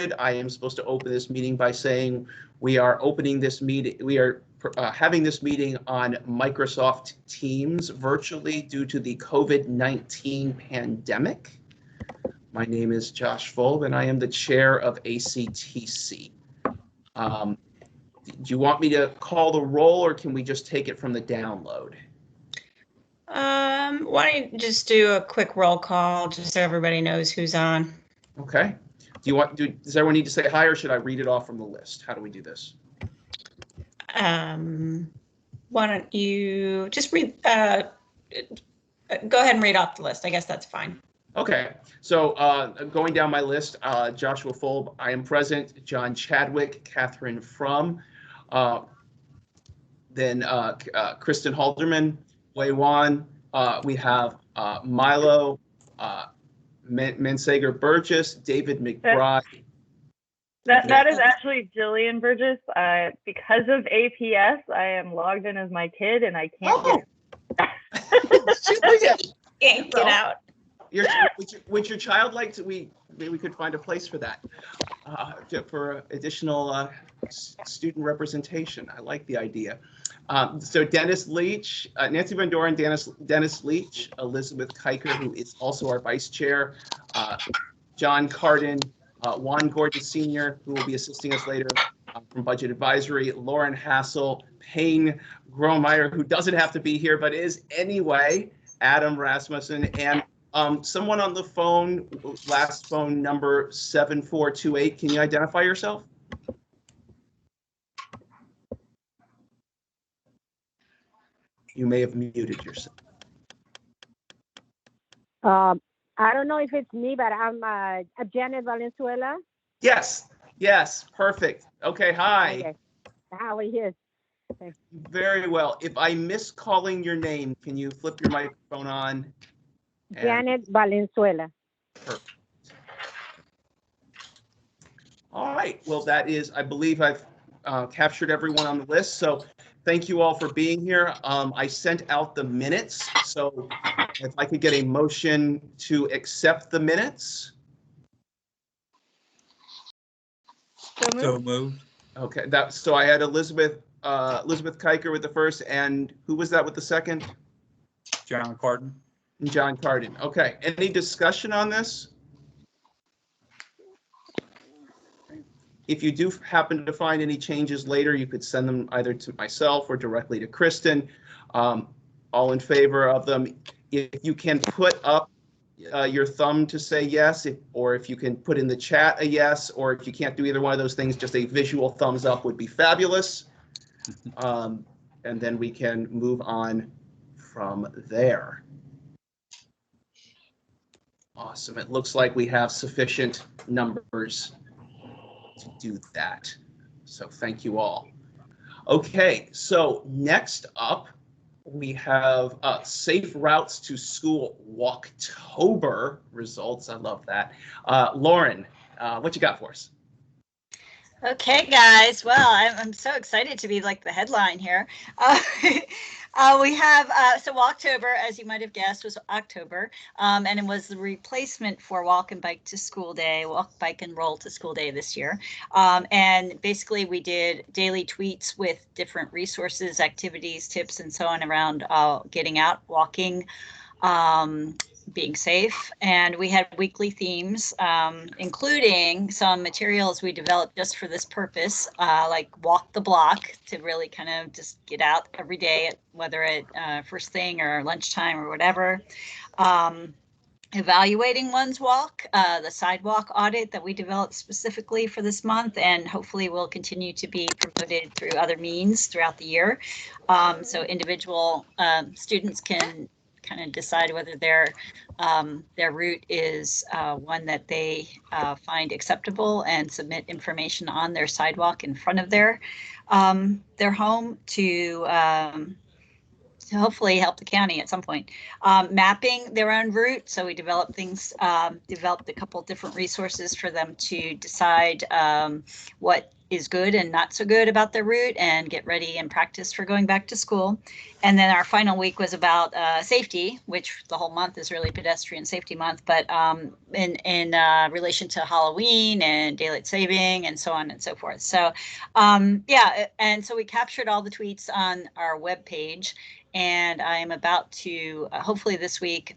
started, I am supposed to open this meeting by saying we are opening this meeting. We are having this meeting on Microsoft Teams virtually due to the COVID-19 pandemic. My name is Josh Fulb, and I am the chair of ACTC. Do you want me to call the roll, or can we just take it from the download? Why don't you just do a quick roll call just so everybody knows who's on? Okay. Does everyone need to say hi, or should I read it off from the list? How do we do this? Why don't you just read, go ahead and read off the list. I guess that's fine. Okay, so going down my list, Joshua Fulb, I am present, John Chadwick, Catherine Frum, then Kristen Halderman, Wei Wan, we have Milo, Mensager Burgess, David McBride. That is actually Jillian Burgess. Because of APS, I am logged in as my kid, and I can't Can't get out. Would your child like to? Maybe we could find a place for that, for additional student representation. I like the idea. So Dennis Leach, Nancy Van Doren, Dennis Leach, Elizabeth Kiker, who is also our vice chair, John Carden, Juan Gordon Sr., who will be assisting us later from Budget Advisory, Lauren Hassel, Payne Gromeyer, who doesn't have to be here but is anyway, Adam Rasmussen, and someone on the phone, last phone number 7428. Can you identify yourself? You may have muted yourself. I don't know if it's me, but I'm Janet Valenzuela. Yes, perfect. Okay, hi. Okay. How are you? Okay. Very well. If I miss calling your name, can you flip your microphone on? Janet Valenzuela. Perfect. All right. Well, that is, I believe I've captured everyone on the list. So thank you all for being here. I sent out the minutes. So if I could get a motion to accept the minutes. So moved. Okay. So I had Elizabeth Kiker with the first, and who was that with the second? John Carden. John Carden. Okay. Any discussion on this? If you do happen to find any changes later, you could send them either to myself or directly to Kristen. All in favor of them. If you can put up your thumb to say yes, or if you can put in the chat a yes, or if you can't do either one of those things, just a visual thumbs up would be fabulous. And then we can move on from there. Awesome. It looks like we have sufficient numbers to do that. So thank you all. Okay, so next up, we have Safe Routes to School Walktober results. I love that. Lauren, what you got for us? Okay, guys. Well, I'm so excited to be like the headline here. We have, so Walktober, as you might have guessed, was October, and it was the replacement for Walk and Bike to School Day, Walk, Bike, and Roll to School Day this year. And basically we did daily tweets with different resources, activities, tips, and so on around getting out, walking, being safe, and we had weekly themes, including some materials we developed just for this purpose, like Walk the Block, to really kind of just get out every day, whether at first thing or lunchtime or whatever. Evaluating one's walk, the sidewalk audit that we developed specifically for this month, and hopefully will continue to be promoted through other means throughout the year. So individual students can kind of decide whether their route is one that they find acceptable and submit information on their sidewalk in front of their home to hopefully help the county at some point. Mapping their own route. So we developed a couple different resources for them to decide what is good and not so good about their route and get ready and practice for going back to school. And then our final week was about safety, which the whole month is really pedestrian safety month, but in relation to Halloween and daylight saving and so on and so forth. So yeah, and so we captured all the tweets on our webpage. And I am about to, hopefully this week,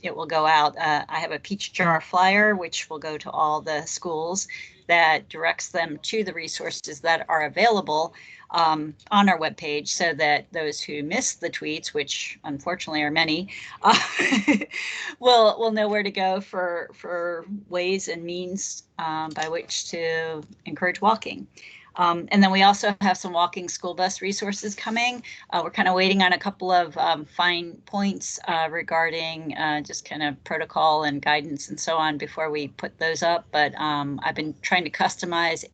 it will go out. I have a peach jar flyer, which will go to all the schools that directs them to the resources that are available on our webpage, so that those who missed the tweets, which unfortunately are many, will know where to go for ways and means by which to encourage walking. And then we also have some walking school bus resources coming. We're kind of waiting on a couple of fine points regarding just kind of protocol and guidance and so on before we put those up. But I've been trying to customize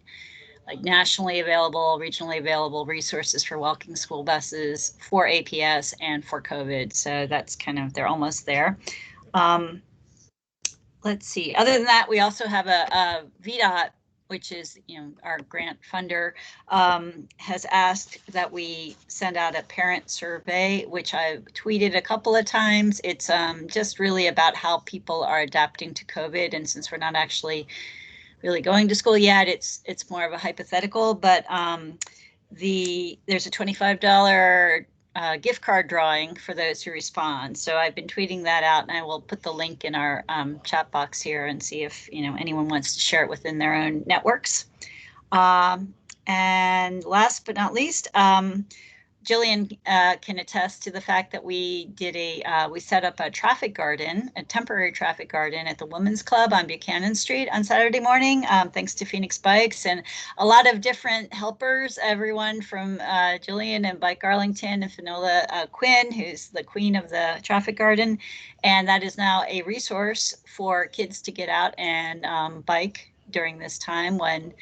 like nationally available, regionally available resources for walking school buses for APS and for COVID. So that's kind of, they're almost there. Let's see. Other than that, we also have a VDOT, which is, our grant funder, has asked that we send out a parent survey, which I've tweeted a couple of times. It's just really about how people are adapting to COVID. And since we're not actually really going to school yet, it's more of a hypothetical, but there's a $25 gift card drawing for those who respond. So I've been tweeting that out, and I will put the link in our chat box here and see if anyone wants to share it within their own networks. And last but not least, Jillian can attest to the fact that we set up a traffic garden, a temporary traffic garden at the Women's Club on Buchanan Street on Saturday morning, thanks to Phoenix Bikes and a lot of different helpers, everyone from Jillian and Bike Arlington and Finola Quinn, who's the queen of the traffic garden. And that is now a resource for kids to get out and bike during this time when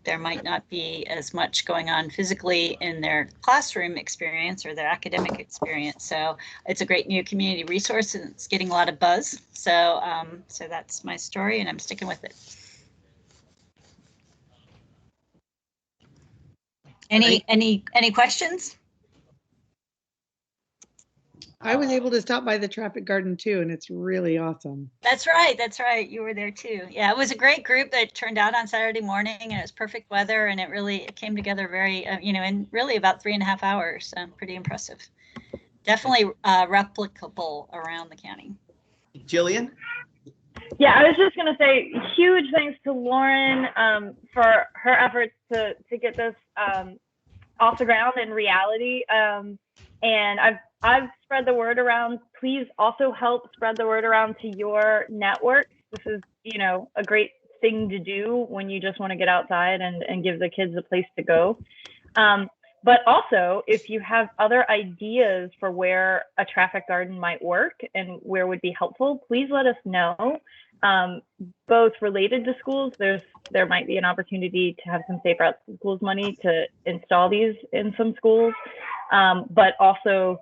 there might not be as much going on physically in their classroom experience or their academic experience. So it's a great new community resource, and it's getting a lot of buzz. So so that's my story, and I'm sticking with it. Any questions? I was able to stop by the traffic garden too, and it's really awesome. That's right. That's right. You were there too. Yeah, it was a great group that turned out on Saturday morning, and it was perfect weather, and it came together very, in really about 3.5 hours. Pretty impressive. Definitely replicable around the county. Jillian? Yeah, I was just going to say huge thanks to Lauren for her efforts to get this off the ground in reality. And I've spread the word around. Please also help spread the word around to your network. This is, a great thing to do when you just want to get outside and give the kids a place to go. But also, if you have other ideas for where a traffic garden might work and where would be helpful, please let us know. Both related to schools, there might be an opportunity to have some Safe Routes to Schools money to install these in some schools, but also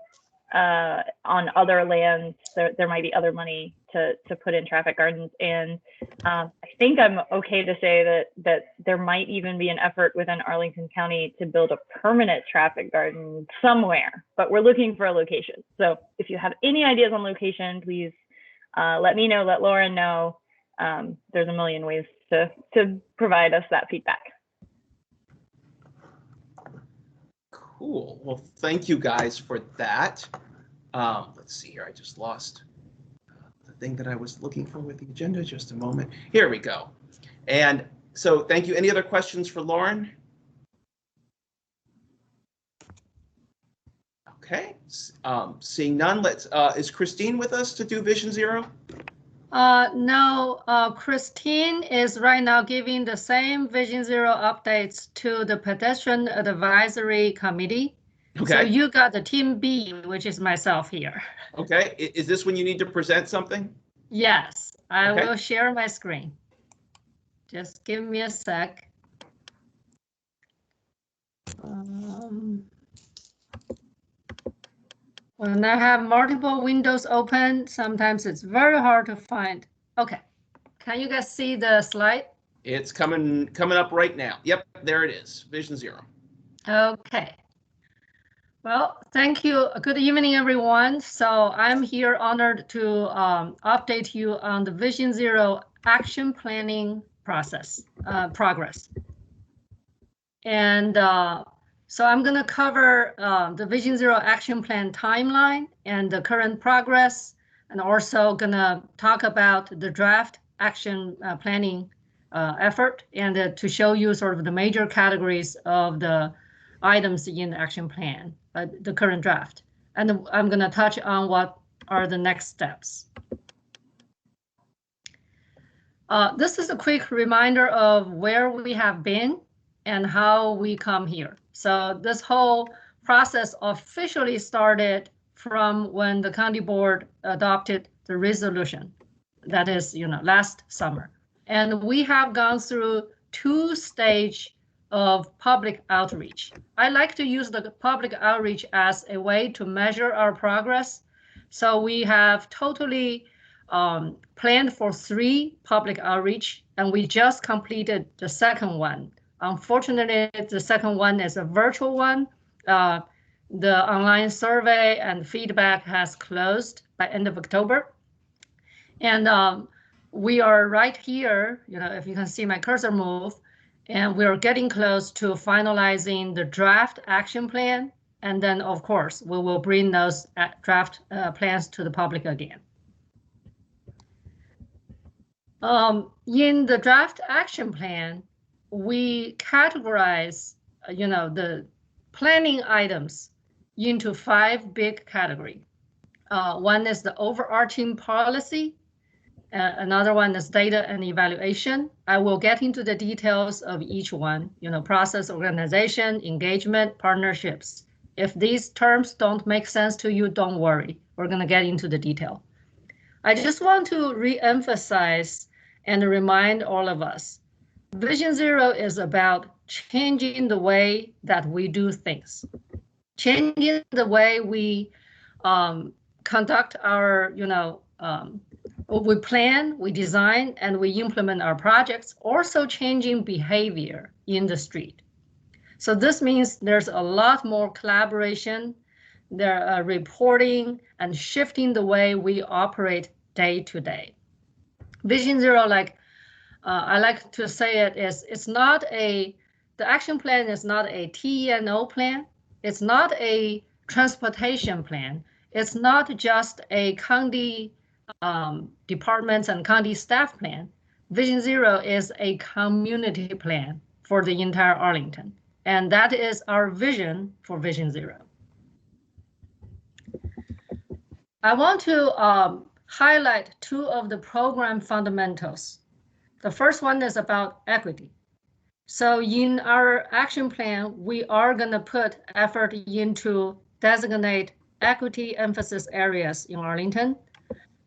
on other lands, there might be other money to put in traffic gardens. And I think I'm okay to say that there might even be an effort within Arlington County to build a permanent traffic garden somewhere, but we're looking for a location. So if you have any ideas on location, please let me know, let Lauren know. There's a million ways to provide us that feedback. Cool. Well, thank you guys for that. Let's see here. I just lost the thing that I was looking for with the agenda. Just a moment. Here we go. And so thank you. Any other questions for Lauren? Okay. Seeing none, is Christine with us to do Vision Zero? No, Christine is right now giving the same Vision Zero updates to the Pedestrian Advisory Committee. Okay. So you got the Team B, which is myself here. Okay. Is this when you need to present something? Yes, I Okay. will share my screen. Just give me a sec. When I have multiple windows open, sometimes it's very hard to find. Okay, can you guys see the slide? It's coming up right now. Yep, there it is, Vision Zero. Okay. Well, thank you. Good evening, everyone. So I'm here honored to update you on the Vision Zero action planning process progress. And so I'm going to cover the Vision Zero action plan timeline and the current progress, and also going to talk about the draft action planning effort, and to show you sort of the major categories of the items in the action plan, the current draft. And I'm going to touch on what are the next steps. This is a quick reminder of where we have been and how we come here. So this whole process officially started from when the county board adopted the resolution. That is, last summer. And we have gone through 2 stages of public outreach. I like to use the public outreach as a way to measure our progress. So we have totally planned for 3 public outreach, and we just completed the second one. Unfortunately, the second one is a virtual one. The online survey and feedback has closed by end of October. And we are right here, if you can see my cursor move, and we're getting close to finalizing the draft action plan. And then, of course, we will bring those draft plans to the public again. In the draft action plan, we categorize, the planning items into 5 big categories. One is the overarching policy. Another one is data and evaluation. I will get into the details of each one, process, organization, engagement, partnerships. If these terms don't make sense to you, don't worry. We're going to get into the detail. I just want to re-emphasize and remind all of us, Vision Zero is about changing the way that we do things, changing the way we conduct our, we plan, we design, and we implement our projects, also changing behavior in the street. So this means there's a lot more collaboration, there are reporting, and shifting the way we operate day to day. Vision Zero, I like to say it, the action plan is not a T&O plan. It's not a transportation plan. It's not just a county departments and county staff plan. Vision Zero is a community plan for the entire Arlington. And that is our vision for Vision Zero. I want to highlight 2 of the program fundamentals. The first one is about equity. So in our action plan, we are going to put effort into designate equity emphasis areas in Arlington.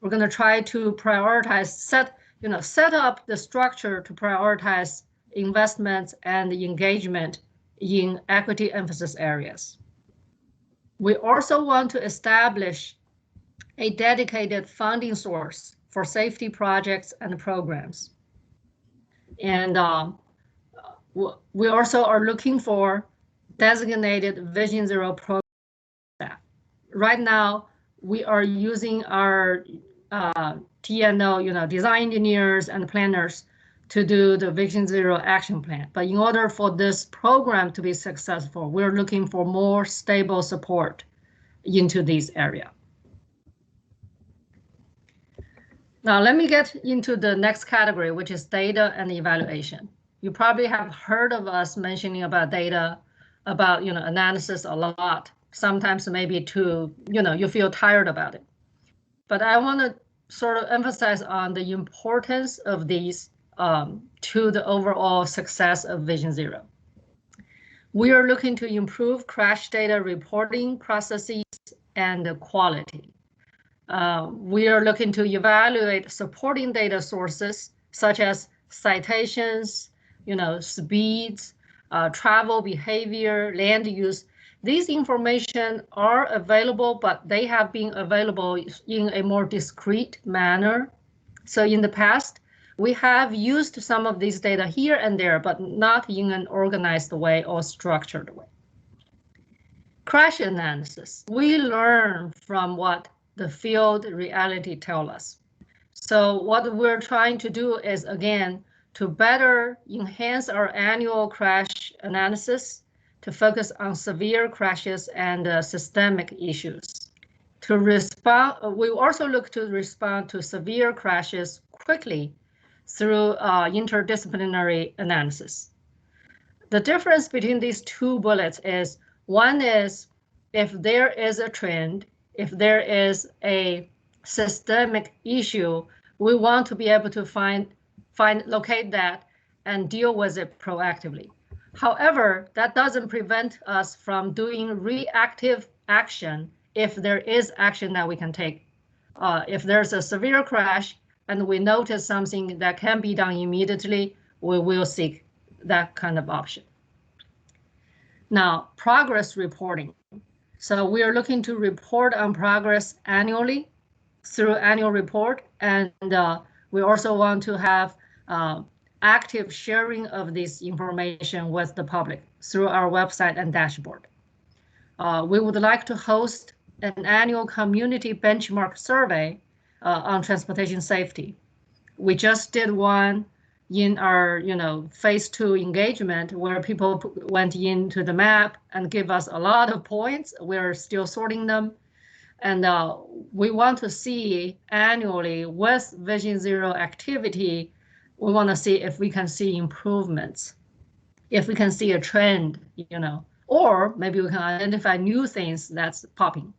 We're going to try to prioritize, set up the structure to prioritize investments and engagement in equity emphasis areas. We also want to establish a dedicated funding source for safety projects and programs. And we also are looking for designated Vision Zero program staff. Right now, we are using our T&O, design engineers and planners to do the Vision Zero action plan. But in order for this program to be successful, we're looking for more stable support into this area. Now, let me get into the next category, which is data and evaluation. You probably have heard of us mentioning about data, about analysis a lot. Sometimes maybe you feel tired about it. But I want to sort of emphasize on the importance of these to the overall success of Vision Zero. We are looking to improve crash data reporting processes and quality. We are looking to evaluate supporting data sources such as citations, speeds, travel behavior, land use. These information are available, but they have been available in a more discrete manner. So in the past, we have used some of these data here and there, but not in an organized way or structured way. Crash analysis. We learn from what the field reality tells us. So what we're trying to do is, again, to better enhance our annual crash analysis to focus on severe crashes and systemic issues. To respond, we also look to respond to severe crashes quickly through interdisciplinary analysis. The difference between these two bullets is, one is if there is a trend, if there is a systemic issue, we want to be able to locate that and deal with it proactively. However, that doesn't prevent us from doing reactive action if there is action that we can take. If there's a severe crash and we notice something that can be done immediately, we will seek that kind of option. Now, progress reporting. So we are looking to report on progress annually through annual report, and we also want to have active sharing of this information with the public through our website and dashboard. We would like to host an annual community benchmark survey on transportation safety. We just did one in our phase 2 engagement where people went into the map and give us a lot of points. We're still sorting them. And we want to see annually with Vision Zero activity, we want to see if we can see improvements, if we can see a trend, or maybe we can identify new things that's popping.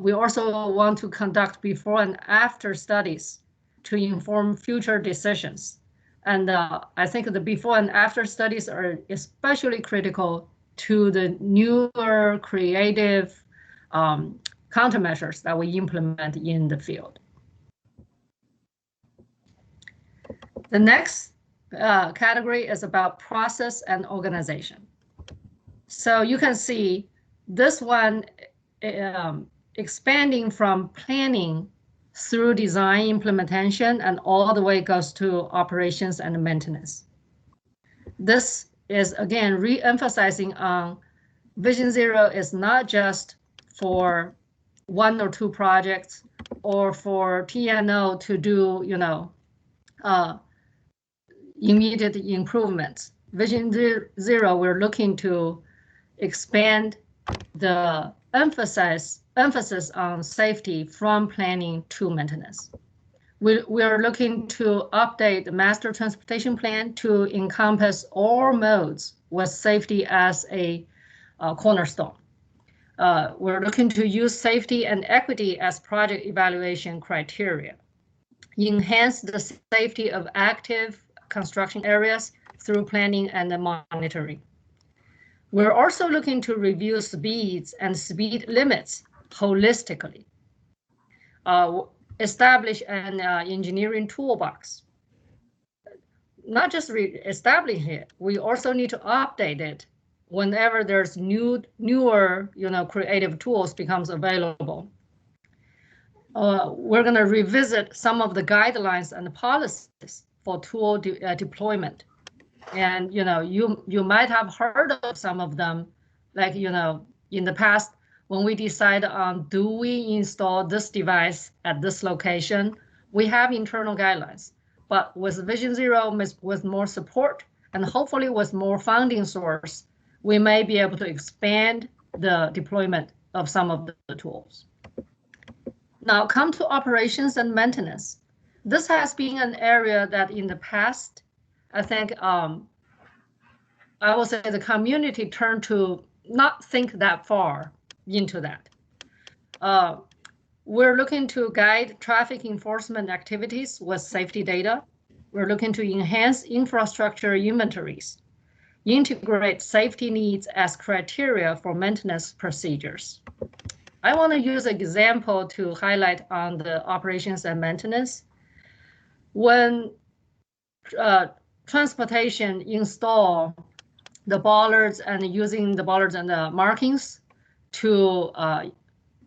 We also want to conduct before and after studies to inform future decisions. And I think the before and after studies are especially critical to the newer creative countermeasures that we implement in the field. The next category is about process and organization. So you can see this one expanding from planning through design implementation and all the way goes to operations and maintenance. This is again re-emphasizing on Vision Zero is not just for 1 or 2 projects or for P&O to do immediate improvements. Vision Zero, we're looking to expand the emphasis on safety from planning to maintenance. We are looking to update the master transportation plan to encompass all modes with safety as a cornerstone. We're looking to use safety and equity as project evaluation criteria. Enhance the safety of active construction areas through planning and monitoring. We're also looking to review speeds and speed limits holistically. Establish an engineering toolbox. Not just establish it, we also need to update it whenever there's newer creative tools becomes available. We're going to revisit some of the guidelines and the policies for tool deployment. And you might have heard of some of them, like in the past when we decide on do we install this device at this location, we have internal guidelines. But with Vision Zero, with more support and hopefully with more funding source, we may be able to expand the deployment of some of the tools. Now come to operations and maintenance. This has been an area that in the past, I think I will say the community turned to not think that far into that. We're looking to guide traffic enforcement activities with safety data. We're looking to enhance infrastructure inventories, integrate safety needs as criteria for maintenance procedures. I want to use an example to highlight on the operations and maintenance. When transportation install the bollards and using the bollards and the markings to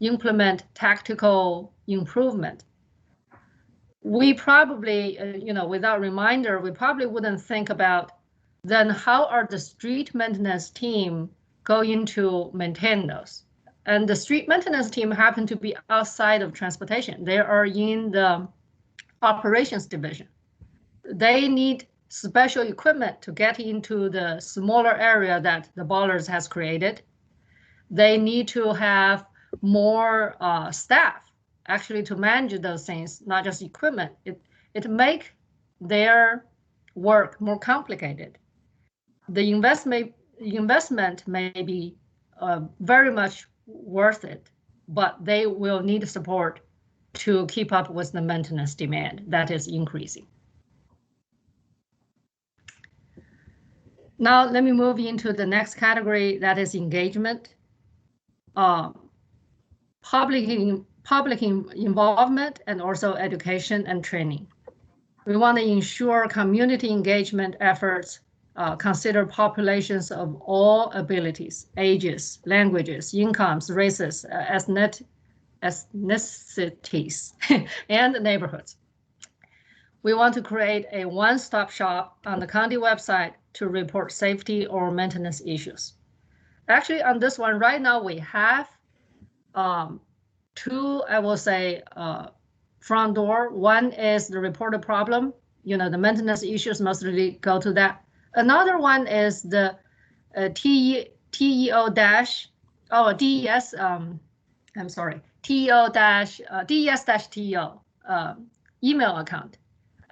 implement tactical improvement, we probably, without reminder, we probably wouldn't think about then how are the street maintenance team going to maintain those? And the street maintenance team happen to be outside of transportation. They are in the operations division. They need special equipment to get into the smaller area that the ballers has created. They need to have more staff actually to manage those things, not just equipment. It make their work more complicated. The investment may be very much worth it, but they will need support to keep up with the maintenance demand that is increasing. Now let me move into the next category, that is engagement. Public involvement and also education and training. We want to ensure community engagement efforts consider populations of all abilities, ages, languages, incomes, races, ethnicities, and neighborhoods. We want to create a one-stop shop on the county website to report safety or maintenance issues. Actually, on this one right now, we have two, I will say, front door. One is the reported problem. The maintenance issues mostly go to that. Another one is the DES-TEO email account.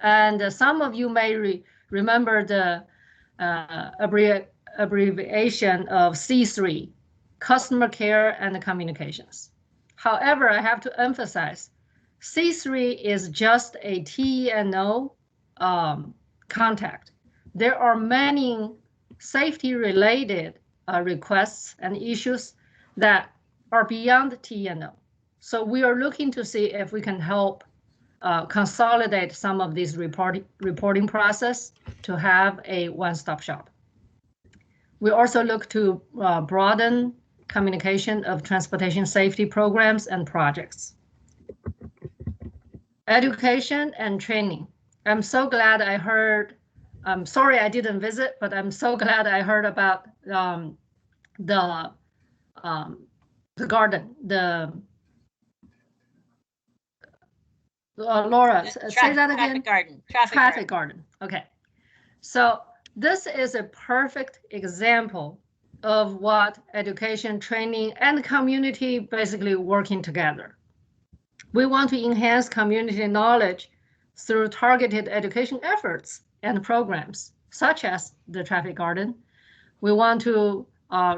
And some of you may remember the abbreviation of C3, Customer Care and Communications. However, I have to emphasize, C3 is just a TENO contact. There are many safety-related requests and issues that are beyond TENO. So we are looking to see if we can help consolidate some of these reporting process to have a one-stop shop. We also look to broaden communication of transportation safety programs and projects. Education and training. I'm so glad I heard, I'm sorry I didn't visit, but I'm so glad I heard about the garden, Laura, say that again. Traffic garden. Okay. So this is a perfect example of what education, training, and community basically working together. We want to enhance community knowledge through targeted education efforts and programs, such as the traffic garden. We want to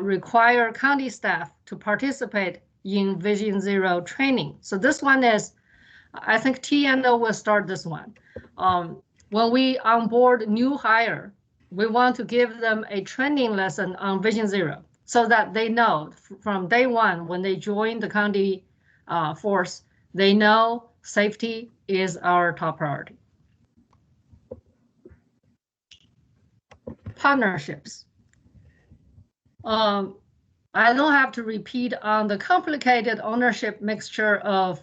require county staff to participate in Vision Zero training. So this one is, I think TNO will start this one. When we onboard new hire, we want to give them a training lesson on Vision Zero so that they know from day one when they join the county force, they know safety is our top priority. Partnerships. I don't have to repeat on the complicated ownership mixture of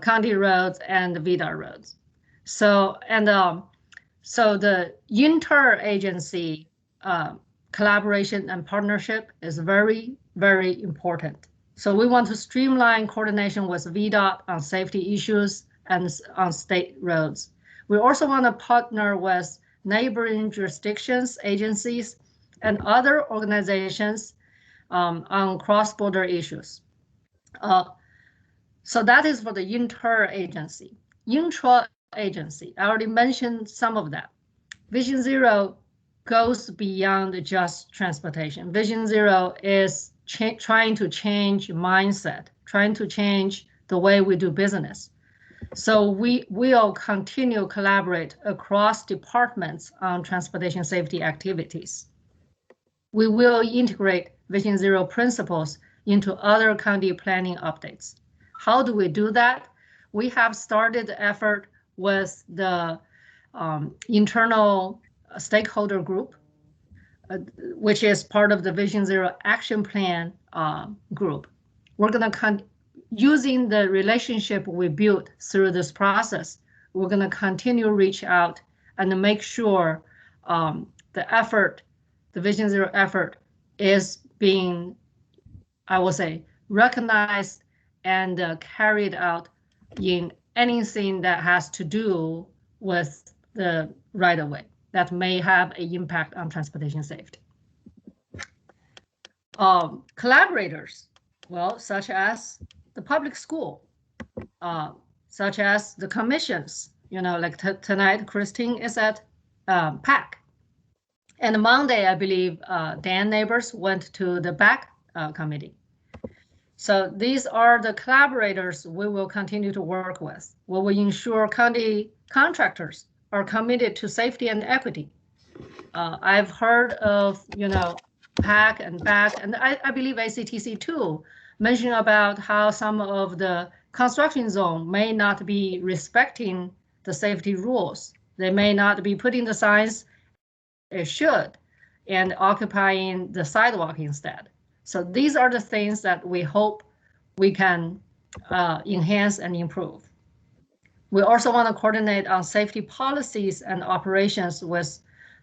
county roads and VDOT roads. So the inter-agency collaboration and partnership is very, very important. So we want to streamline coordination with VDOT on safety issues and on state roads. We also want to partner with neighboring jurisdictions, agencies, and other organizations on cross-border issues. So that is for the inter-agency. Intra-agency, I already mentioned some of that. Vision Zero goes beyond just transportation. Vision Zero is trying to change mindset, trying to change the way we do business. So we will continue to collaborate across departments on transportation safety activities. We will integrate Vision Zero principles into other county planning updates. How do we do that? We have started the effort with the internal stakeholder group, which is part of the Vision Zero action plan group. We're going to using the relationship we built through this process, we're going to continue to reach out and make sure the effort, the Vision Zero effort, is being, I will say, recognized and carried out in anything that has to do with the right-of-way that may have an impact on transportation safety. Collaborators, well, such as the public school, such as the commissions, like tonight, Christine is at PAC. And Monday, I believe Dan Neighbors went to the BAC committee. So these are the collaborators we will continue to work with. We will ensure county contractors are committed to safety and equity. I've heard of, PAC and BAC, and I believe ACTC too, mention about how some of the construction zone may not be respecting the safety rules. They may not be putting the signs it should and occupying the sidewalk instead. So these are the things that we hope we can enhance and improve. We also want to coordinate on safety policies and operations with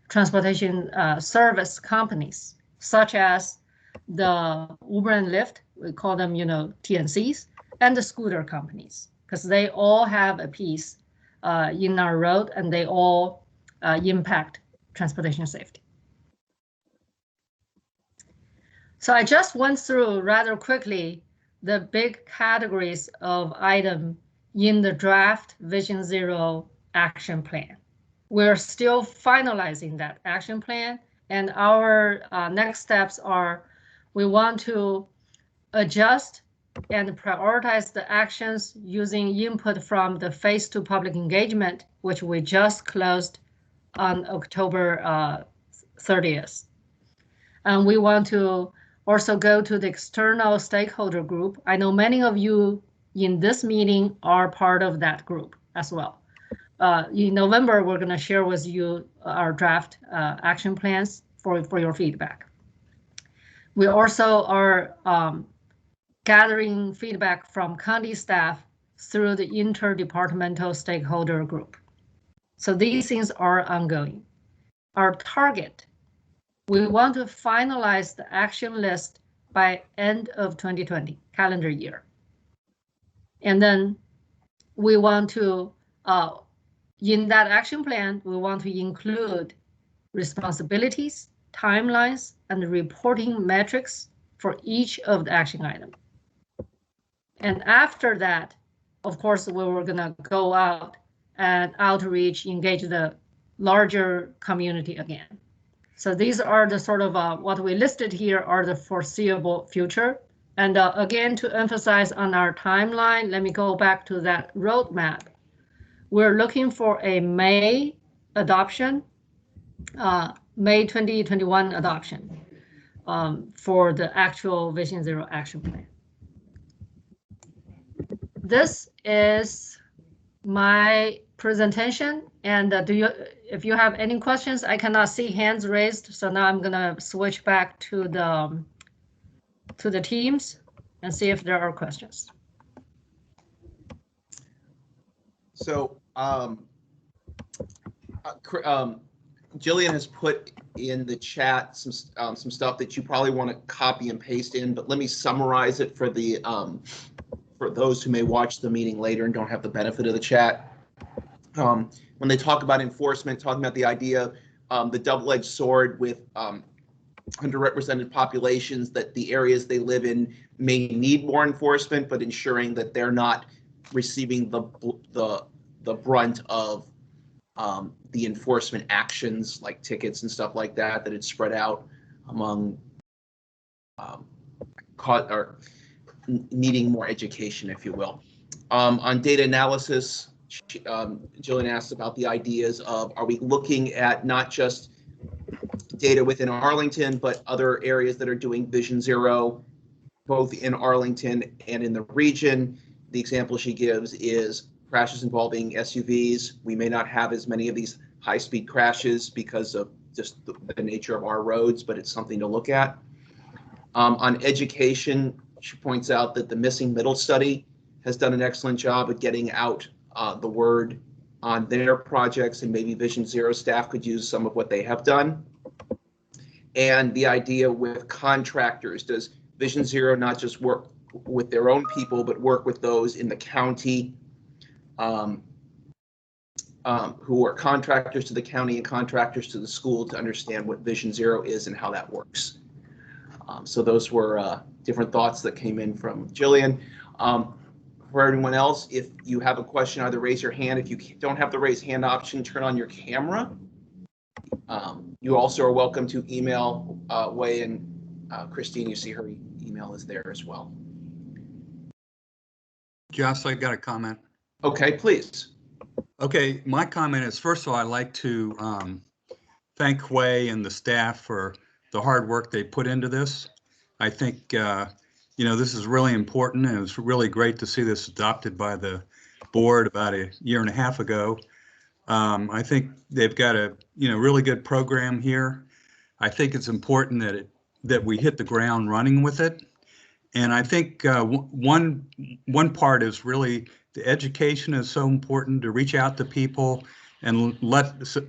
transportation service companies, such as the Uber and Lyft, we call them, TNCs, and the scooter companies, because they all have a piece in our road and they all impact transportation safety. So I just went through rather quickly the big categories of item in the draft Vision Zero action plan. We're still finalizing that action plan, and our next steps are we want to adjust and prioritize the actions using input from the phase 2 public engagement, which we just closed on October 30th. And we want to also go to the external stakeholder group. I know many of you in this meeting are part of that group as well. In November, we're going to share with you our draft action plans for your feedback. We also are gathering feedback from county staff through the interdepartmental stakeholder group. So these things are ongoing. Our target, we want to finalize the action list by end of 2020 calendar year. And then we want to, in that action plan, we want to include responsibilities, timelines, and reporting metrics for each of the action items. And after that, of course, we were gonna go out and outreach, engage the larger community again. So these are the sort of what we listed here are the foreseeable future. And again, to emphasize on our timeline, let me go back to that roadmap. We're looking for a May adoption, May 2021 adoption for the actual Vision Zero action plan. This is my presentation, and if you have any questions, I cannot see hands raised, so now I'm gonna switch back to the teams and see if there are questions. So Jillian has put in the chat some stuff that you probably want to copy and paste in, but let me summarize it for the for those who may watch the meeting later and don't have the benefit of the chat. When they talk about enforcement, talking about the idea, the double-edged sword with underrepresented populations, that the areas they live in may need more enforcement, but ensuring that they're not receiving the brunt of the enforcement actions like tickets and stuff like that, that it's spread out among needing more education, if you will. On data analysis, Jillian asked about the ideas of, are we looking at not just data within Arlington, but other areas that are doing Vision Zero, both in Arlington and in the region. The example she gives is crashes involving SUVs. We may not have as many of these high-speed crashes because of just the nature of our roads, but it's something to look at. On education, she points out that the Missing Middle study has done an excellent job at getting out the word on their projects, and maybe Vision Zero staff could use some of what they have done. And the idea with contractors, does Vision Zero not just work with their own people, but work with those in the county who are contractors to the county and contractors to the school to understand what Vision Zero is and how that works? So those were different thoughts that came in from Jillian. For everyone else, if you have a question, either raise your hand. If you don't have the raise hand option, turn on your camera. You also are welcome to email Wei and Christine. You see her email is there as well. Josh, I got a comment. Okay, please. Okay, my comment is, first of all, I'd like to thank Wei and the staff for the hard work they put into this. I think, this is really important, and it's really great to see this adopted by the board about a year and a half ago. I think they've got a, really good program here. I think it's important that we hit the ground running with it. And I think one part is really the education is so important, to reach out to people and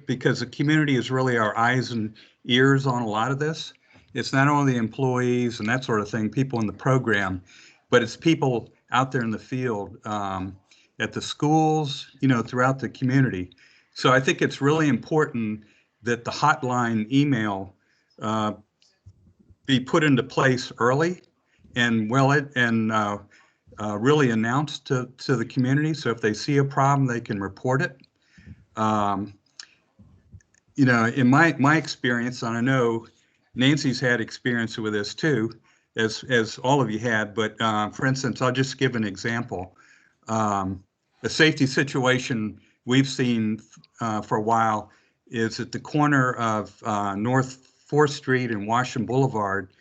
because the community is really our eyes and ears on a lot of this. It's not only the employees and that sort of thing, people in the program, but it's people out there in the field, at the schools, throughout the community. So I think it's really important that the hotline email be put into place early and really announced to the community. So if they see a problem, they can report it. In my experience, and I know Nancy's had experience with this too, as all of you had, but for instance, I'll just give an example. A safety situation we've seen for a while is at the corner of North 4th Street and Washington Boulevard.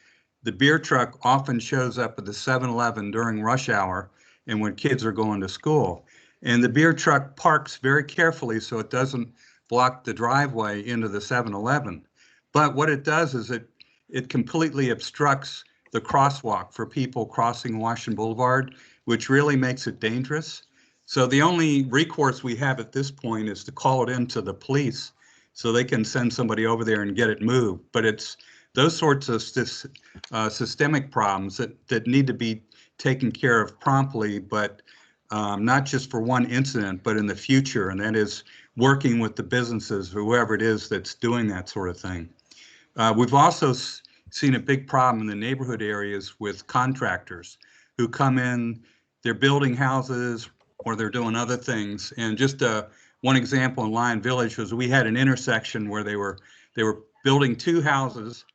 The beer truck often shows up at the 7-Eleven during rush hour and when kids are going to school. And the beer truck parks very carefully so it doesn't block the driveway into the 7-Eleven. But what it does is it completely obstructs the crosswalk for people crossing Washington Boulevard, which really makes it dangerous. So the only recourse we have at this point is to call it into the police so they can send somebody over there and get it moved. But it's those sorts of systemic problems that need to be taken care of promptly, but not just for one incident, but in the future. And that is working with the businesses, whoever it is that's doing that sort of thing. We've also seen a big problem in the neighborhood areas with contractors who come in, they're building houses or they're doing other things. And just one example in Lion Village was we had an intersection where they were building two houses.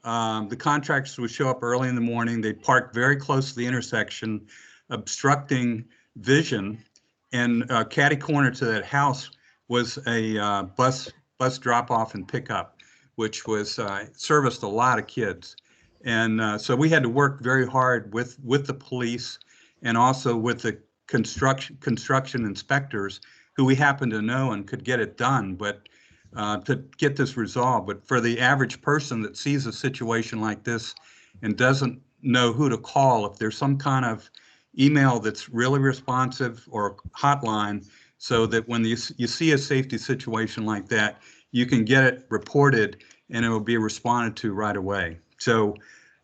The contractors would show up early in the morning. They'd park very close to the intersection, obstructing vision. And catty corner to that house was a bus drop off and pickup, which was serviced a lot of kids. And so we had to work very hard with the police and also with the construction inspectors who we happen to know and could get it done, but to get this resolved. But for the average person that sees a situation like this and doesn't know who to call, if there's some kind of email that's really responsive or hotline, so that when you see a safety situation like that, you can get it reported and it will be responded to right away. So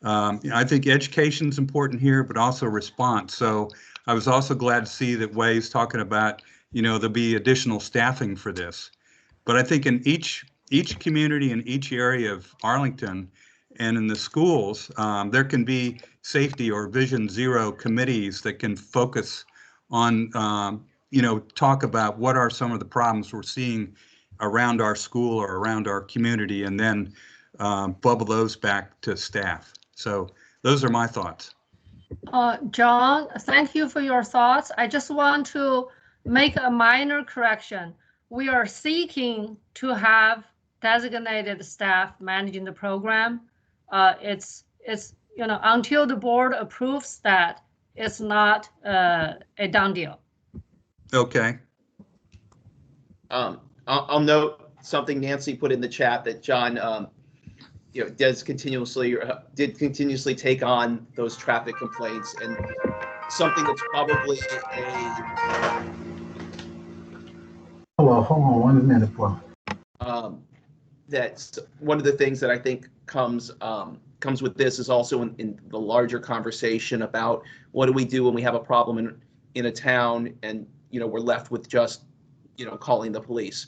I think education is important here, but also response. So I was also glad to see that Wei's talking about, there'll be additional staffing for this. But I think in each community in each area of Arlington and in the schools, there can be safety or Vision Zero committees that can focus on, talk about what are some of the problems we're seeing around our school or around our community, and then bubble those back to staff. So those are my thoughts. John, thank you for your thoughts. I just want to make a minor correction. We are seeking to have designated staff managing the program. It's until the board approves that, it's not a done deal. Okay. I'll note something Nancy put in the chat, that John, did continuously take on those traffic complaints, and something that's probably hold on 1 minute, bro. That's one of the things that I think comes with this is also in the larger conversation about what do we do when we have a problem in a town and we're left with just calling the police.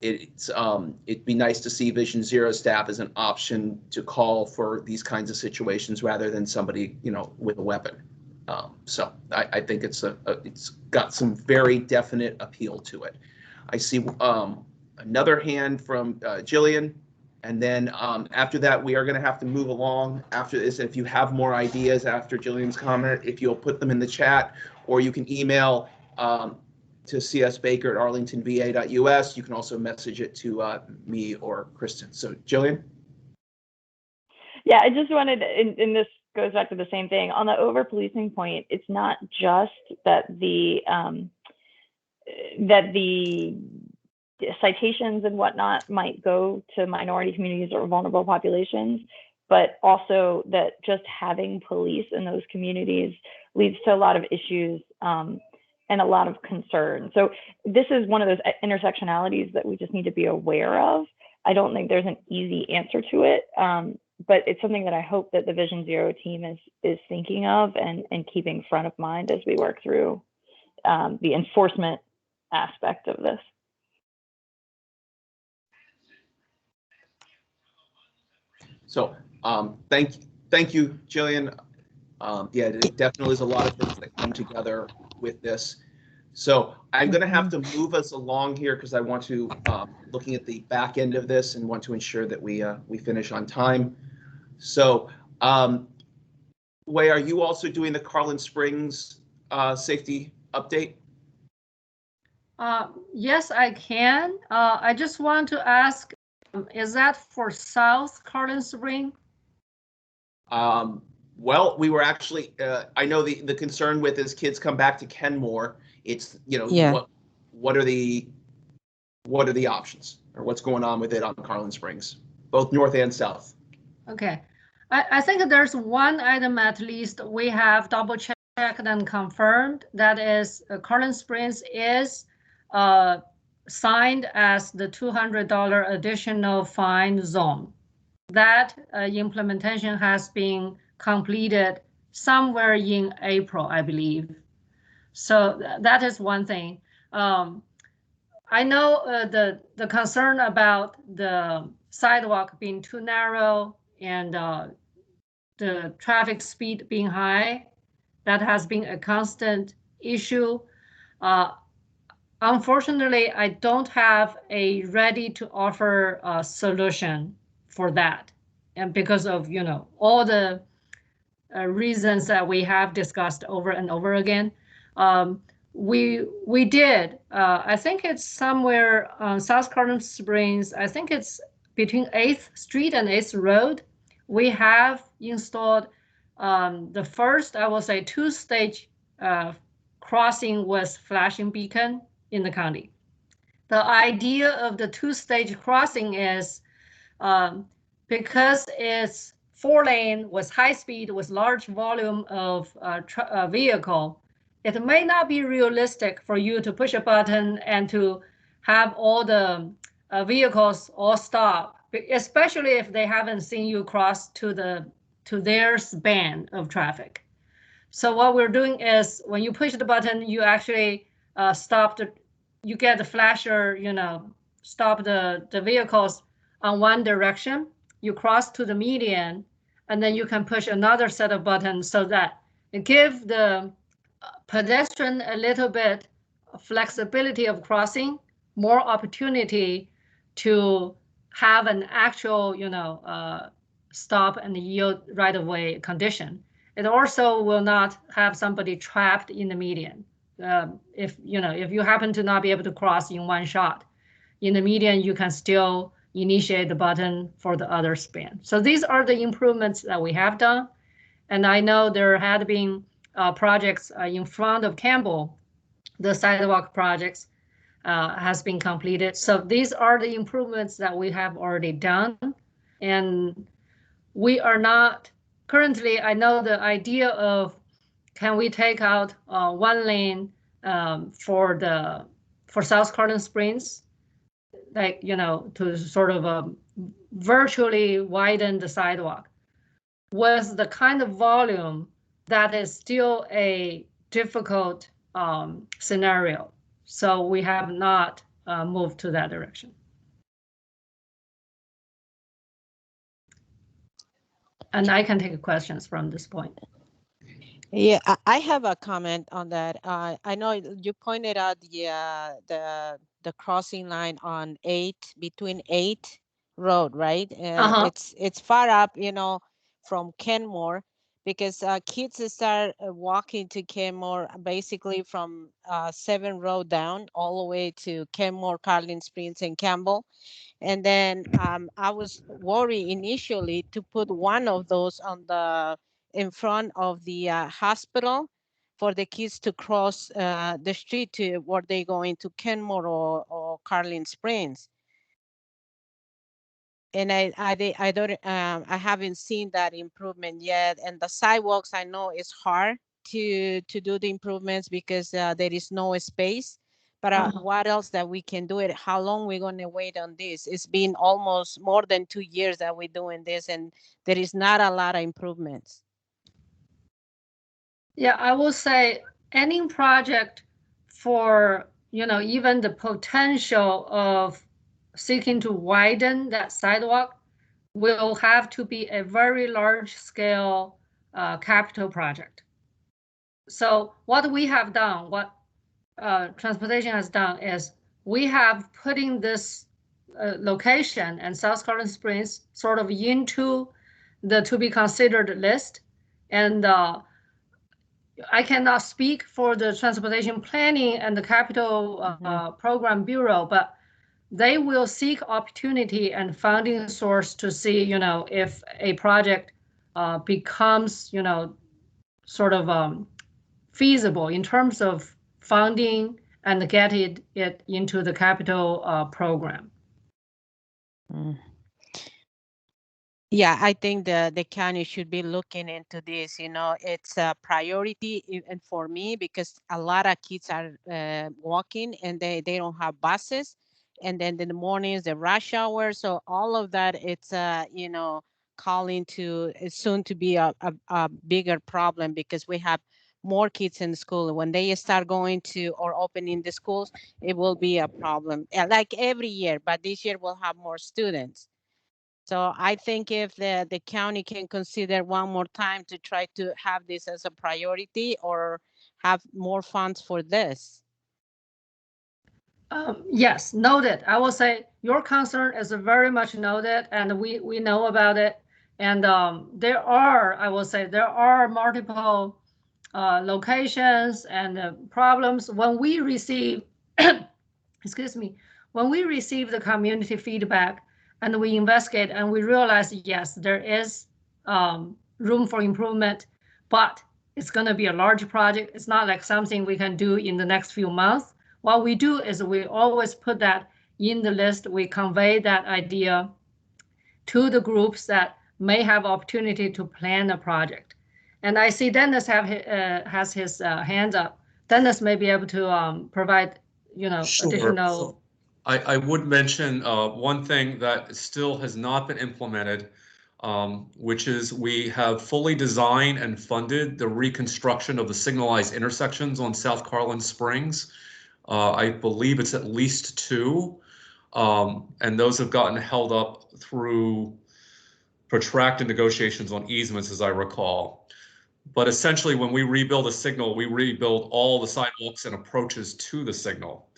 It'd be nice to see Vision Zero staff as an option to call for these kinds of situations rather than somebody with a weapon. So I think it's got some very definite appeal to it. I see another hand from Jillian, and then after that we are going to have to move along after this. If you have more ideas after Jillian's comment, if you'll put them in the chat, or you can email to csbaker@arlingtonva.us. You can also message it to me or Kristen. So Jillian? Yeah, I just wanted, and this goes back to the same thing, on the over-policing point, it's not just that the citations and whatnot might go to minority communities or vulnerable populations, but also that just having police in those communities leads to a lot of issues and a lot of concern. So this is one of those intersectionalities that we just need to be aware of. I don't think there's an easy answer to it, but it's something that I hope that the Vision Zero team is thinking of and keeping front of mind as we work through the enforcement aspect of this. So thank you, Jillian. Yeah, it definitely is a lot of things that come together with this. So I'm going to have to move us along here because I want to, looking at the back end of this, and want to ensure that we finish on time. So, Wei, are you also doing the Carlin Springs safety update? Yes, I can. I just want to ask, is that for South Carlin Spring? Well, we were actually, I know the concern with as kids come back to Kenmore, it's, Yeah. what are the options, or what's going on with it on Carlin Springs, both north and south? Okay. I think there's one item at least we have double checked and confirmed, that is Carlin Springs is signed as the $200 additional fine zone. That implementation has been completed somewhere in April, I believe. So that is one thing. I know the concern about the sidewalk being too narrow and the traffic speed being high. That has been a constant issue. Unfortunately, I don't have a ready to offer solution for that. And because of, all the reasons that we have discussed over and over again, we did, I think it's somewhere on South Carlin Springs, I think it's between 8th Street and 8th Road. We have installed the first, I will say, 2-stage crossing with flashing beacon in the county. The idea of the 2-stage crossing is because it's 4-lane with high speed, with large volume of vehicle, it may not be realistic for you to push a button and to have all the vehicles all stop, especially if they haven't seen you cross to their span of traffic. So what we're doing is when you push the button, you actually you get the flasher, stop the vehicles on one direction, you cross to the median, and then you can push another set of buttons so that it gives the pedestrian a little bit flexibility of crossing, more opportunity to have an actual, stop and yield right-of-way condition. It also will not have somebody trapped in the median. If you happen to not be able to cross in one shot, in the median, you can still initiate the button for the other span. So these are the improvements that we have done. And I know there had been projects in front of Campbell. The sidewalk projects has been completed. So these are the improvements that we have already done. And we are not currently, I know the idea of can we take out 1 lane for the for South Carolina Springs, like, to sort of virtually widen the sidewalk with the kind of volume that is still a difficult scenario. So we have not moved to that direction. And I can take questions from this point. Yeah, I have a comment on that. I know you pointed out the crossing line on 8 between 8 Road, right? It's far up, from Kenmore, because kids start walking to Kenmore basically from 7 Road down all the way to Kenmore, Carlin Springs, and Campbell. And then I was worried initially to put one of those in front of the hospital for the kids to cross the street to where they going to Kenmore or Carlin Springs. And I haven't seen that improvement yet. And the sidewalks, I know it's hard to do the improvements because there is no space. But what else that we can do it? How long we're going to wait on this? It's been almost more than 2 years that we're doing this, and there is not a lot of improvements. Yeah, I will say any project for, even the potential of seeking to widen that sidewalk will have to be a very large scale capital project. So what we have done, what transportation has done, is we have putting this location and South Carolina Springs sort of into the to be considered list. And I cannot speak for the transportation planning and the capital program bureau, but they will seek opportunity and funding source to see, if a project becomes, sort of feasible in terms of funding and get it into the capital program. Yeah, I think the county should be looking into this. It's a priority and for me because a lot of kids are walking and they don't have buses. And then in the mornings, the rush hour. So all of that, it's, calling to soon to be a bigger problem because we have more kids in school. When they start going to or opening the schools, it will be a problem like every year, but this year we'll have more students. So I think if the county can consider one more time to try to have this as a priority or have more funds for this. Yes, noted. I will say your concern is very much noted, and we know about it. And there are multiple locations and problems. When we receive, excuse me, when we receive the community feedback and we investigate and we realize, yes, there is room for improvement, but it's going to be a large project. It's not like something we can do in the next few months. What we do is we always put that in the list. We convey that idea to the groups that may have opportunity to plan a project. And I see Dennis has his hands up. Dennis may be able to provide, Sure. additional. So I would mention one thing that still has not been implemented, which is we have fully designed and funded the reconstruction of the signalized intersections on South Carlin Springs. I believe it's at least 2, and those have gotten held up through protracted negotiations on easements, as I recall. But essentially, when we rebuild a signal, we rebuild all the sidewalks and approaches to the signal.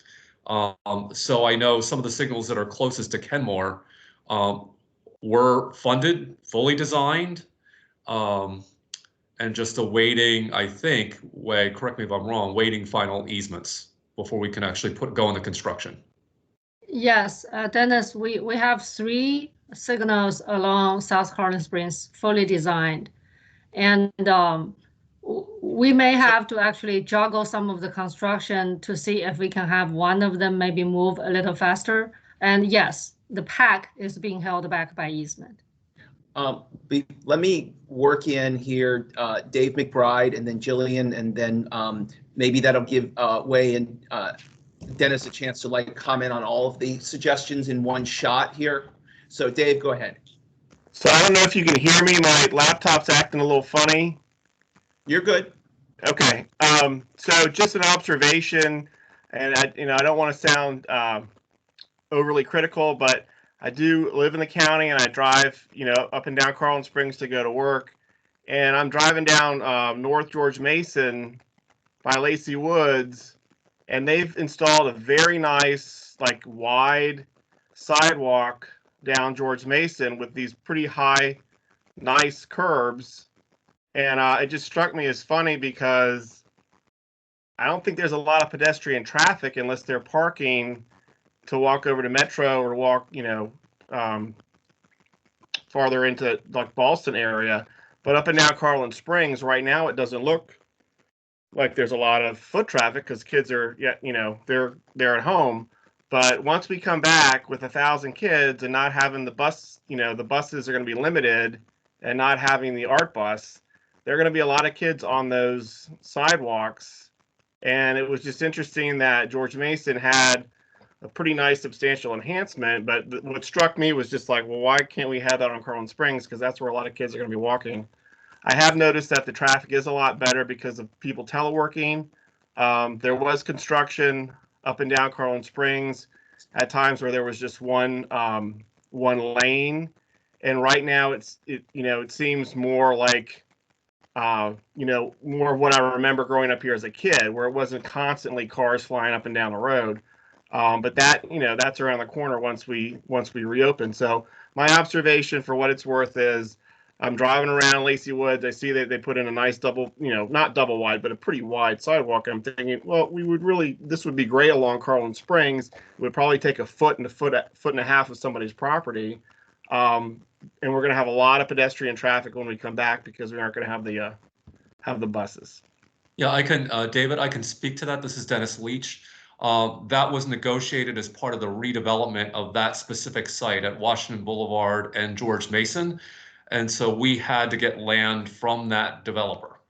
So I know some of the signals that are closest to Kenmore were funded, fully designed, and just awaiting, I think, correct me if I'm wrong, waiting final easements before we can actually go into construction. Yes, Dennis, we have 3 signals along South Carolina Springs fully designed. And we may have to actually juggle some of the construction to see if we can have one of them maybe move a little faster. And yes, the PAC is being held back by easement. Let me work in here, Dave McBride and then Jillian, and then maybe that'll give way and Dennis a chance to like comment on all of the suggestions in one shot here. So Dave, go ahead. So I don't know if you can hear me. My laptop's acting a little funny. You're good. Okay. So just an observation, and I don't want to sound overly critical, but I do live in the county and I drive, up and down Carlin Springs to go to work. And I'm driving down North George Mason by Lacey Woods, and they've installed a very nice, like, wide sidewalk down George Mason with these pretty high, nice curbs. And it just struck me as funny because I don't think there's a lot of pedestrian traffic unless they're parking to walk over to Metro or walk, farther into like Ballston area. But up and down Carlin Springs right now, it doesn't look like there's a lot of foot traffic because kids are, they're at home. But once we come back with 1,000 kids and not having the bus, the buses are going to be limited and not having the art bus, there are going to be a lot of kids on those sidewalks. And it was just interesting that George Mason had a pretty nice substantial enhancement. But what struck me was just like, well, why can't we have that on Carlin Springs? Because that's where a lot of kids are going to be walking. I have noticed that the traffic is a lot better because of people teleworking. There was construction up and down Carlin Springs at times where there was just one lane, and right now it seems more like more of what I remember growing up here as a kid, where it wasn't constantly cars flying up and down the road. But that that's around the corner once we reopen. So my observation, for what it's worth, is I'm driving around Lacey Woods. I see that they put in a nice double, not double wide, but a pretty wide sidewalk. I'm thinking, well, this would be great along Carlin Springs. It would probably take a foot and a half of somebody's property. And we're going to have a lot of pedestrian traffic when we come back because we aren't going to have the buses. Yeah, I can, David, I can speak to that. This is Dennis Leach. That was negotiated as part of the redevelopment of that specific site at Washington Boulevard and George Mason. And so we had to get land from that developer.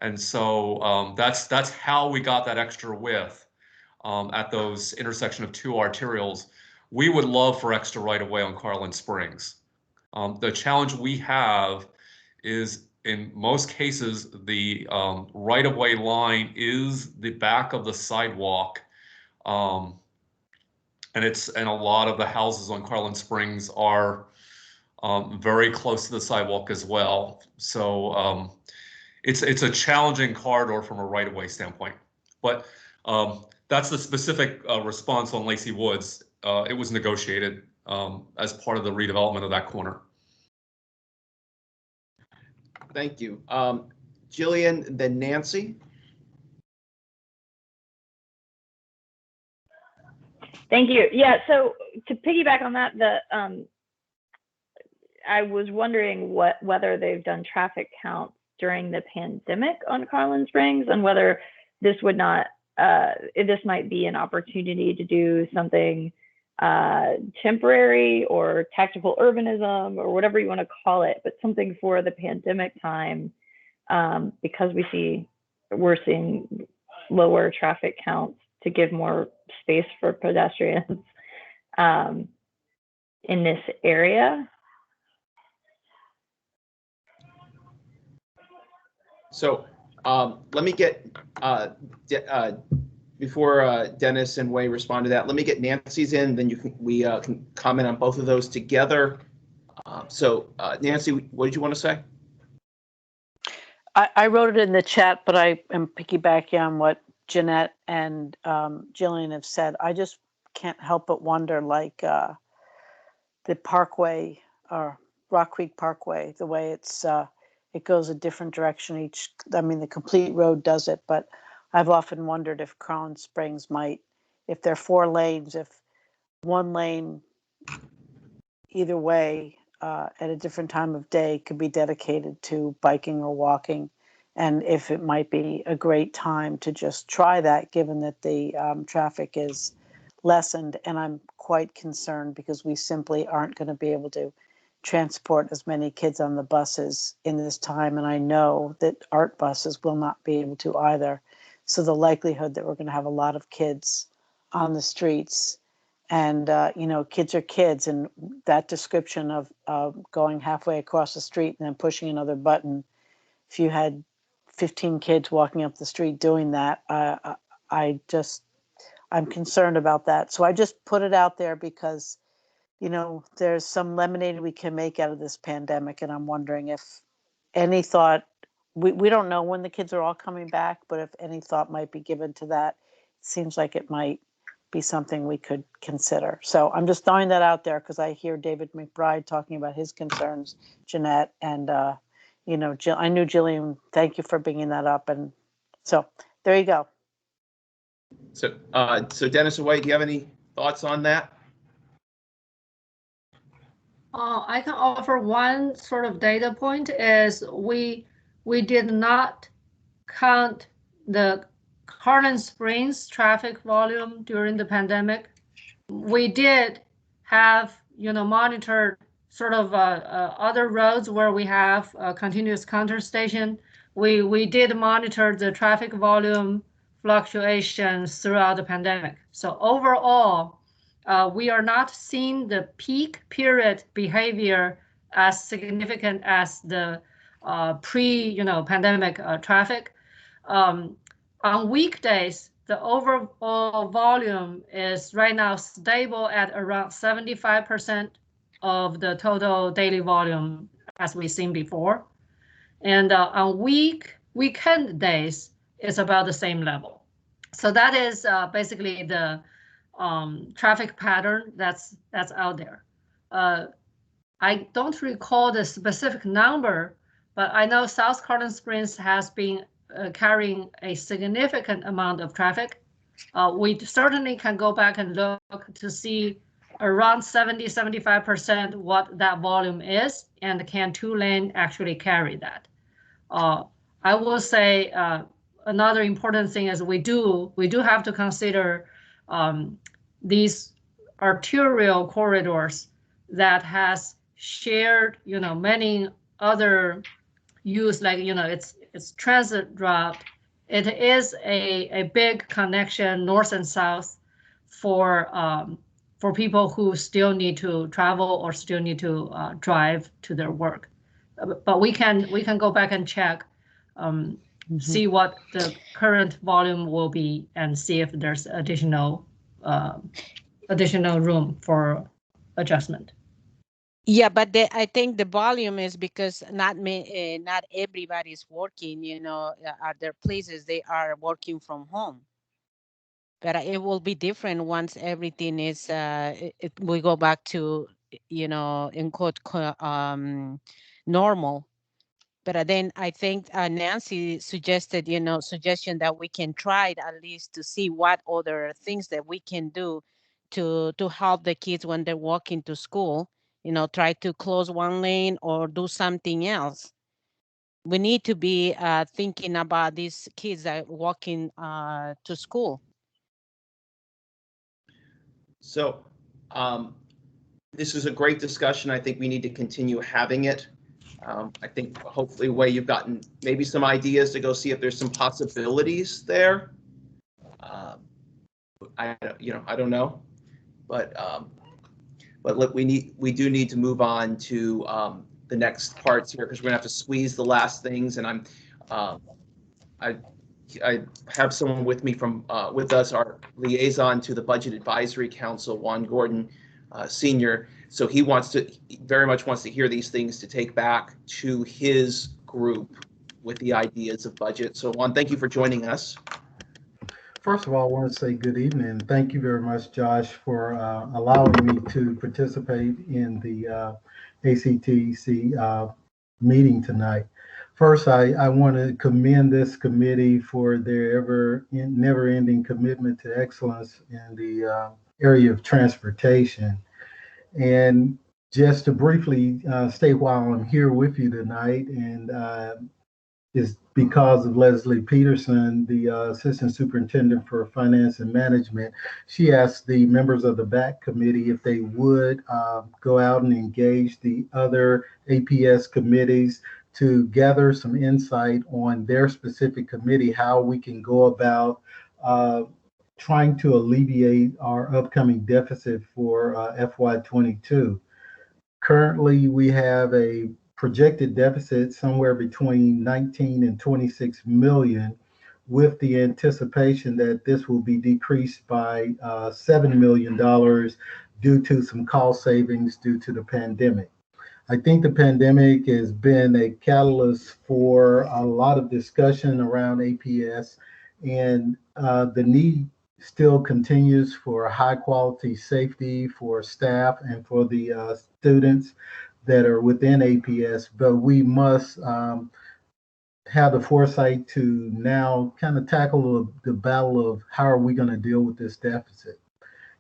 And so that's how we got that extra width at those intersection of two arterials. We would love for extra right of way on Carlin Springs. The challenge we have is, in most cases, the right of way line is the back of the sidewalk. And a lot of the houses on Carlin Springs are very close to the sidewalk as well. So it's a challenging corridor from a right-of-way standpoint. But that's the specific response on Lacey Woods. It was negotiated as part of the redevelopment of that corner. Thank you. Jillian, then Nancy. Thank you. Yeah, so to piggyback on that, I was wondering whether they've done traffic counts during the pandemic on Carlin Springs, and whether this would not, this might be an opportunity to do something temporary or tactical urbanism or whatever you want to call it, but something for the pandemic time, because we're seeing lower traffic counts to give more space for pedestrians in this area. So let me get, before Dennis and Wei respond to that, let me get Nancy's in, then we can comment on both of those together. Nancy, what did you want to say? I wrote it in the chat, but I am piggybacking on what Jeanette and Jillian have said. I just can't help but wonder, like the Parkway or Rock Creek Parkway, the way it goes a different direction the complete road does it, but I've often wondered if Carlin Springs might, if there are 4 lanes, if one lane either way at a different time of day could be dedicated to biking or walking, and if it might be a great time to just try that, given that the traffic is lessened. And I'm quite concerned because we simply aren't going to be able to transport as many kids on the buses in this time, and I know that art buses will not be able to either. So the likelihood that we're going to have a lot of kids on the streets. And, kids are kids. And that description of going halfway across the street and then pushing another button, if you had 15 kids walking up the street doing that, I'm concerned about that. So I just put it out there because, there's some lemonade we can make out of this pandemic. And I'm wondering if any thought, we don't know when the kids are all coming back, but if any thought might be given to that, it seems like it might be something we could consider. So I'm just throwing that out there because I hear David McBride talking about his concerns, Jeanette, and, I knew Jillian, thank you for bringing that up. And so there you go. So, Dennis and White, do you have any thoughts on that? I can offer one sort of data point is we did not count the Carlin Springs traffic volume during the pandemic. We did have, monitored sort of other roads where we have a continuous counter station. We did monitor the traffic volume fluctuations throughout the pandemic. So overall, we are not seeing the peak period behavior as significant as the pre-pandemic traffic. On weekdays, the overall volume is right now stable at around 75% of the total daily volume as we've seen before. And on weekend days, it's about the same level. So that is basically the traffic pattern that's out there. I don't recall the specific number, but I know South Carlin Springs has been carrying a significant amount of traffic. We certainly can go back and look to see around 70-75% what that volume is, and can 2-lane actually carry that. I will say another important thing is we do have to consider these arterial corridors that has shared, many other use, like, it's transit route. It is a big connection north and south for people who still need to travel or still need to drive to their work. But we can go back and check, see what the current volume will be, and see if there's additional room for adjustment. Yeah, but I think the volume is because not everybody's working, at their places. They are working from home. But it will be different once everything is, we go back to, in quote, normal. But then I think Nancy suggested, suggestion that we can try it at least to see what other things that we can do to help the kids when they're walking to school. Try to close one lane or do something else. We need to be thinking about these kids that are walking to school. So this is a great discussion. I think we need to continue having it. I think hopefully, Wei, you've gotten maybe some ideas to go see if there's some possibilities there. I don't know, but look, we do need to move on to the next parts here, because we're gonna have to squeeze the last things. And I have someone with me with us, our liaison to the Budget Advisory Council, Juan Gordon Sr. So he very much wants to hear these things to take back to his group with the ideas of budget. So Juan, thank you for joining us. First of all, I want to say good evening. Thank you very much, Josh, for allowing me to participate in the ACTC meeting tonight. First, I want to commend this committee for their never-ending commitment to excellence in the area of transportation. And just to briefly state why I'm here with you tonight, and is because of Leslie Peterson, the Assistant Superintendent for Finance and Management. She asked the members of the BAC committee if they would go out and engage the other APS committees to gather some insight on their specific committee, how we can go about trying to alleviate our upcoming deficit for FY22. Currently, we have a projected deficit somewhere between 19 and 26 million, with the anticipation that this will be decreased by $7 million due to some cost savings due to the pandemic. I think the pandemic has been a catalyst for a lot of discussion around APS, and the need still continues for high quality safety for staff and for the students that are within APS, but we must have the foresight to now kind of tackle the battle of how are we going to deal with this deficit.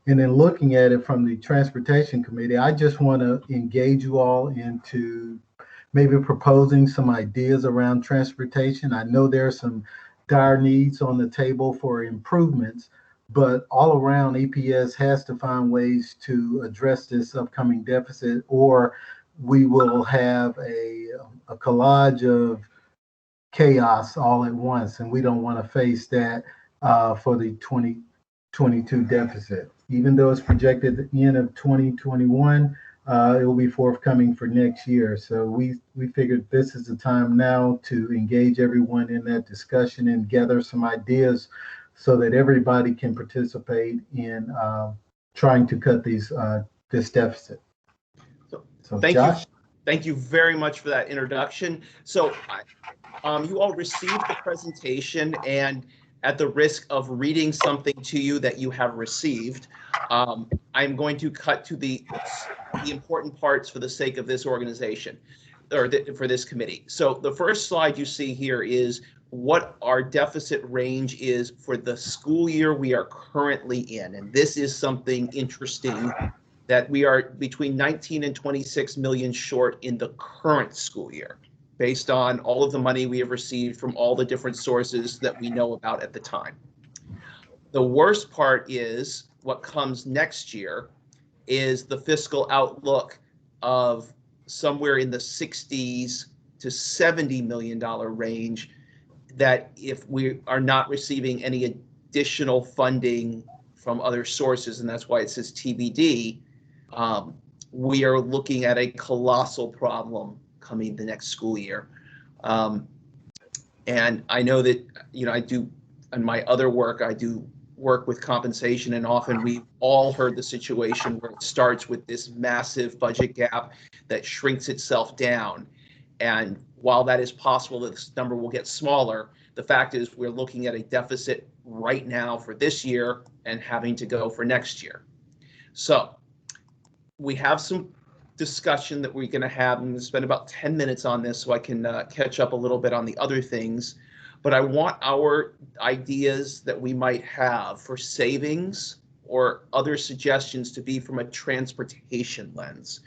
And then looking at it from the Transportation Committee, I just want to engage you all into maybe proposing some ideas around transportation. I know there are some dire needs on the table for improvements, but all around APS has to find ways to address this upcoming deficit, or we will have a collage of chaos all at once, and we don't want to face that for the 2022 deficit. Even though it's projected at the end of 2021, it will be forthcoming for next year. So we figured this is the time now to engage everyone in that discussion and gather some ideas so that everybody can participate in trying to cut this deficit. So Josh? Thank you very much for that introduction. So you all received the presentation, and at the risk of reading something to you that you have received, I'm going to cut to the important parts for the sake of this organization, or for this committee. So the first slide you see here is what our deficit range is for the school year we are currently in. And this is something interesting, that we are between 19 and 26 million short in the current school year, based on all of the money we have received from all the different sources that we know about at the time. The worst part is what comes next year is the fiscal outlook of somewhere in the 60s to $70 million range, that if we are not receiving any additional funding from other sources, and that's why it says TBD, we are looking at a colossal problem coming the next school year. And I know that, I do, in my other work, I do work with compensation, and often we've all heard the situation where it starts with this massive budget gap that shrinks itself down. And while that is possible that this number will get smaller, the fact is we're looking at a deficit right now for this year and having to go for next year. So we have some discussion that we're going to have. I'm going to spend about 10 minutes on this so I can catch up a little bit on the other things. But I want our ideas that we might have for savings or other suggestions to be from a transportation lens.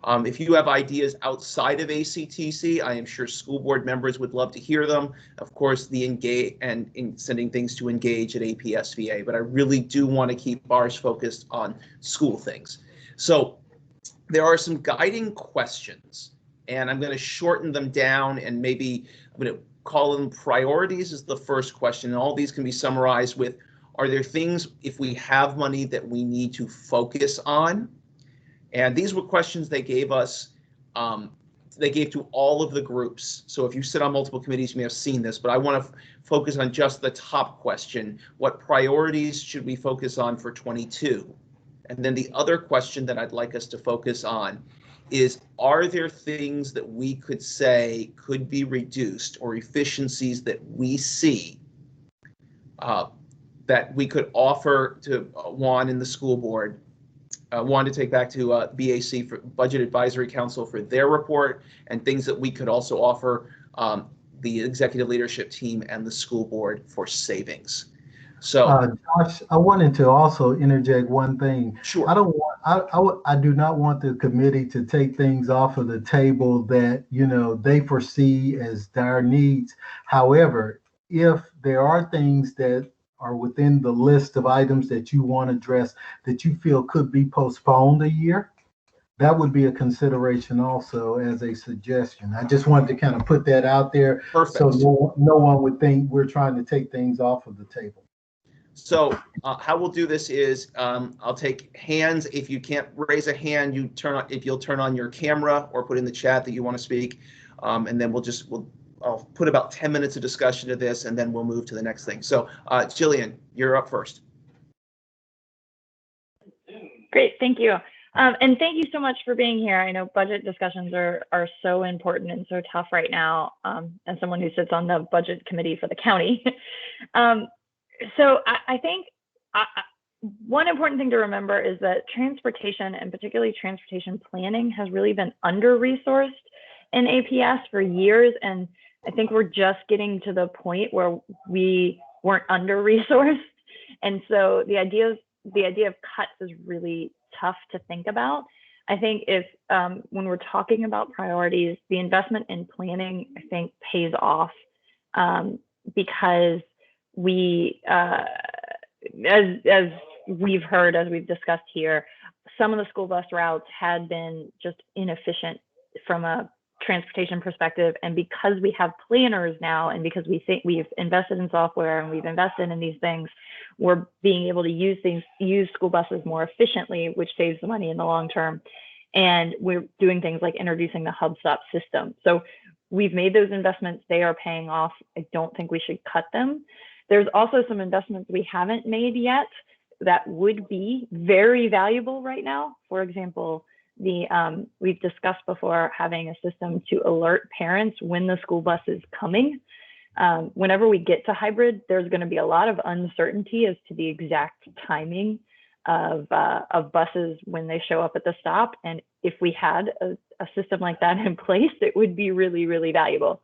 If you have ideas outside of ACTC, I am sure school board members would love to hear them. Of course, the engage and in sending things to engage at APSVA, but I really do want to keep ours focused on school things. So there are some guiding questions, and I'm going to shorten them down, and maybe I'm going to call them priorities as the first question. And all these can be summarized with, are there things, if we have money, that we need to focus on? And these were questions they gave us, they gave to all of the groups. So if you sit on multiple committees, you may have seen this, but I want to focus on just the top question. What priorities should we focus on for 22? And then the other question that I'd like us to focus on is, are there things that we could say could be reduced, or efficiencies that we see that we could offer to Juan and the school board, Juan to take back to BAC for Budget Advisory Council for their report, and things that we could also offer the executive leadership team and the school board for savings. So, Josh, I wanted to also interject one thing. Sure. I do not want the committee to take things off of the table that, they foresee as dire needs. However, if there are things that are within the list of items that you want to address that you feel could be postponed a year, that would be a consideration also as a suggestion. I just wanted to kind of put that out there. Perfect. So no one would think we're trying to take things off of the table. So how we'll do this is I'll take hands. If you can't raise a hand, if you'll turn on your camera or put in the chat that you want to speak, and then I'll put about 10 minutes of discussion to this, and then we'll move to the next thing. So Jillian, you're up first. Great, thank you. And thank you so much for being here. I know budget discussions are so important and so tough right now, as someone who sits on the budget committee for the county. So I think one important thing to remember is that transportation, and particularly transportation planning, has really been under-resourced in APS for years. And I think we're just getting to the point where we weren't under-resourced. And so the idea of cuts is really tough to think about. I think if when we're talking about priorities, the investment in planning, I think, pays off because we, as we've heard, as we've discussed here, some of the school bus routes had been just inefficient from a transportation perspective. And because we have planners now, and because we think we've invested in software and we've invested in these things, we're being able to use school buses more efficiently, which saves the money in the long term. And we're doing things like introducing the hub stop system. So we've made those investments. They are paying off. I don't think we should cut them. There's also some investments we haven't made yet that would be very valuable right now. For example, we've discussed before having a system to alert parents when the school bus is coming. Whenever we get to hybrid, there's going to be a lot of uncertainty as to the exact timing of buses when they show up at the stop. And if we had a system like that in place, it would be really, really valuable.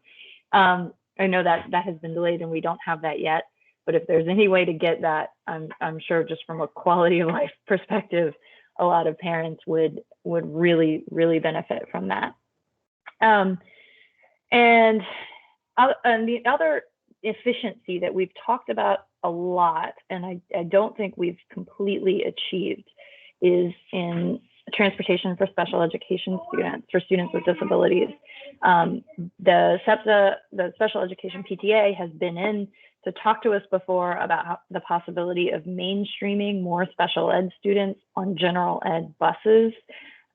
I know that has been delayed and we don't have that yet, but if there's any way to get that, I'm sure just from a quality of life perspective, a lot of parents would really, really benefit from that. And the other efficiency that we've talked about a lot, and I don't think we've completely achieved, is in transportation for special education students, for students with disabilities. The SEPTA, the Special Education PTA, has been in to talk to us before about the possibility of mainstreaming more special ed students on general ed buses.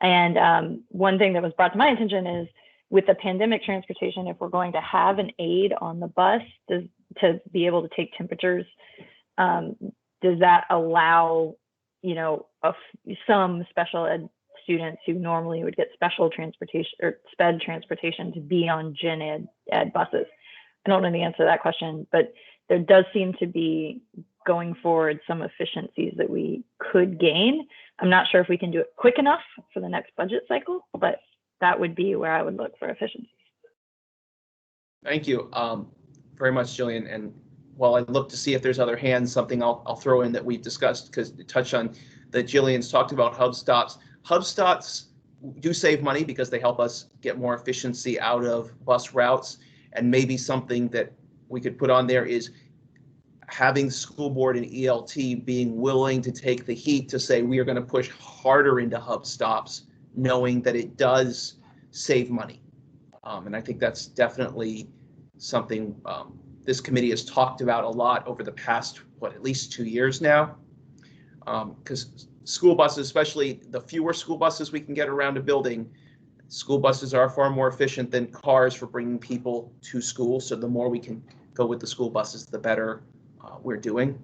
And one thing that was brought to my attention is, with the pandemic transportation, if we're going to have an aide on the bus to be able to take temperatures, does that allow, some special ed students who normally would get special transportation or SPED transportation to be on gen ed buses? I don't know the answer to that question, but there does seem to be, going forward, some efficiencies that we could gain. I'm not sure if we can do it quick enough for the next budget cycle, but that would be where I would look for efficiencies. Thank you very much, Jillian. And while I look to see if there's other hands, something I'll throw in that we've discussed, because to touch on that Jillian's talked about hub stops. Hub stops do save money because they help us get more efficiency out of bus routes. And maybe something that we could put on there is having school board and ELT being willing to take the heat to say we are going to push harder into hub stops, knowing that it does save money. And I think that's definitely something this committee has talked about a lot over the past, at least 2 years now. Because school buses, especially the fewer school buses we can get around a building, school buses are far more efficient than cars for bringing people to school. So the more we can go with the school buses, the better we're doing.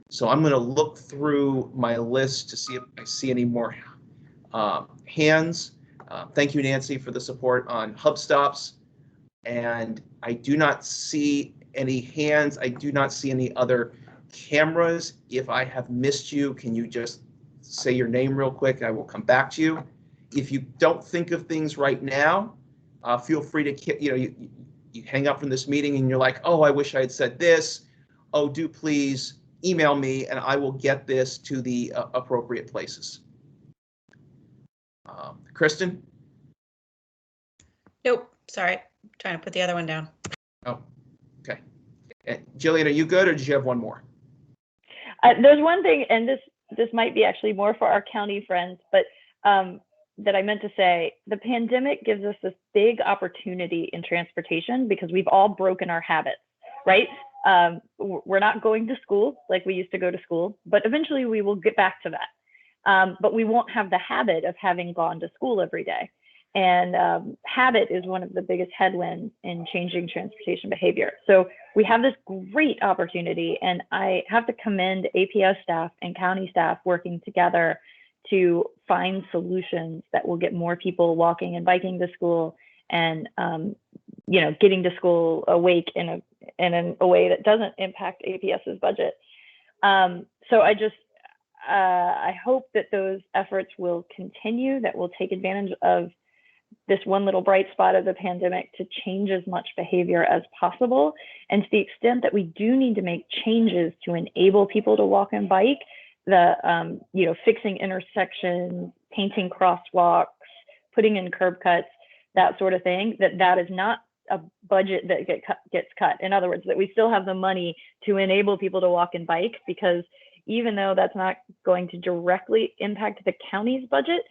So I'm going to look through my list to see if I see any more hands. Thank you, Nancy, for the support on hub stops. And I do not see any hands. I do not see any other cameras. If I have missed you, can you just say your name real quick? I will come back to you. If you don't think of things right now, feel free to, you hang up from this meeting and you're like, oh, I wish I had said this. Oh, do please email me and I will get this to the appropriate places. Kristen? Nope, sorry. I'm trying to put the other one down. Oh, okay. Jillian, are you good, or did you have one more? There's one thing, and this might be actually more for our county friends, but that I meant to say, the pandemic gives us this big opportunity in transportation because we've all broken our habits, right? We're not going to school like we used to go to school, but eventually we will get back to that. But we won't have the habit of having gone to school every day. And habit is one of the biggest headwinds in changing transportation behavior. So we have this great opportunity, and I have to commend APS staff and county staff working together to find solutions that will get more people walking and biking to school, and getting to school awake in a way that doesn't impact APS's budget. So I hope that those efforts will continue, that will take advantage of this one little bright spot of the pandemic to change as much behavior as possible. And to the extent that we do need to make changes to enable people to walk and bike, fixing intersections, painting crosswalks, putting in curb cuts, that sort of thing, that is not a budget that gets cut. In other words, that we still have the money to enable people to walk and bike, because even though that's not going to directly impact the county's budget,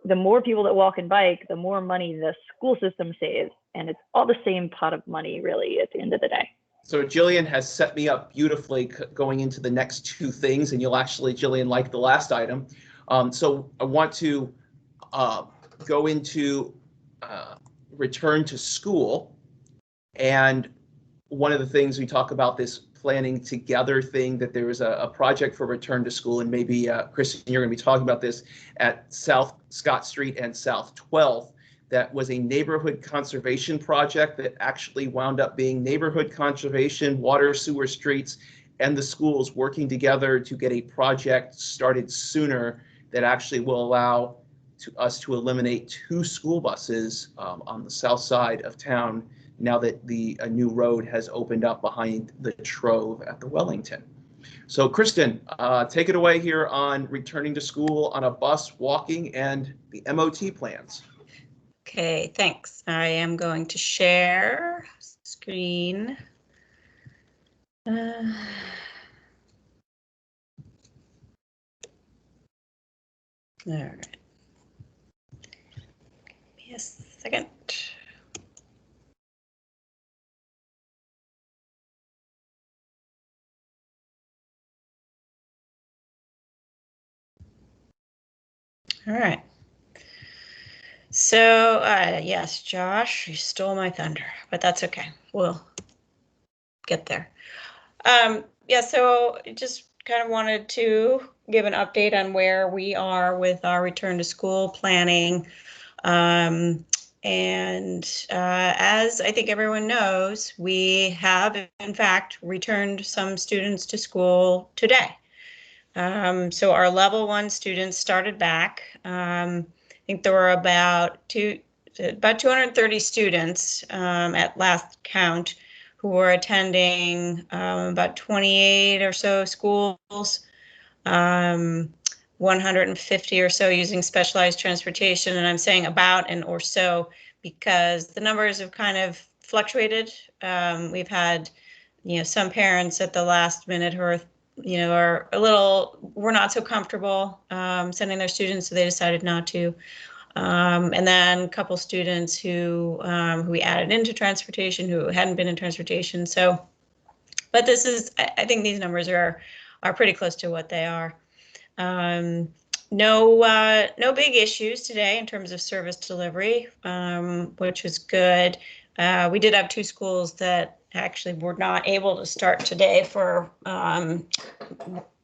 the more people that walk and bike, the more money the school system saves. And it's all the same pot of money, really, at the end of the day. So Jillian has set me up beautifully going into the next two things, and you'll actually, Jillian, like the last item. So I want to go into return to school. And one of the things we talk about, this planning together thing, that there was a project for return to school, and maybe Kristen, you're going to be talking about this, at South Scott Street and South 12th. That was a neighborhood conservation project that actually wound up being neighborhood conservation, water, sewer, streets, and the schools working together to get a project started sooner that actually will allow us to eliminate 2 school buses on the south side of town, now that a new road has opened up behind the Trove at the Wellington. So Kristen, take it away here on returning to school on a bus, walking, and the MOT plans. Okay, thanks. I am going to share screen. All right. Give me a second. All right. So, yes, Josh, you stole my thunder, but that's okay. We'll get there. Yeah, so just kind of wanted to give an update on where we are with our return to school planning. And as I think everyone knows, we have, in fact, returned some students to school today. So our level 1 students started back. I think there were about 230 students at last count who were attending about 28 or so schools, 150 or so using specialized transportation. And I'm saying about and or so because the numbers have kind of fluctuated. We've had, some parents at the last minute who are were not so comfortable sending their students, so they decided not to. And then a couple students who we added into transportation who hadn't been in transportation. So, but this is, I think these numbers are pretty close to what they are. No big issues today in terms of service delivery, which is good. We did have 2 schools that actually were not able to start today for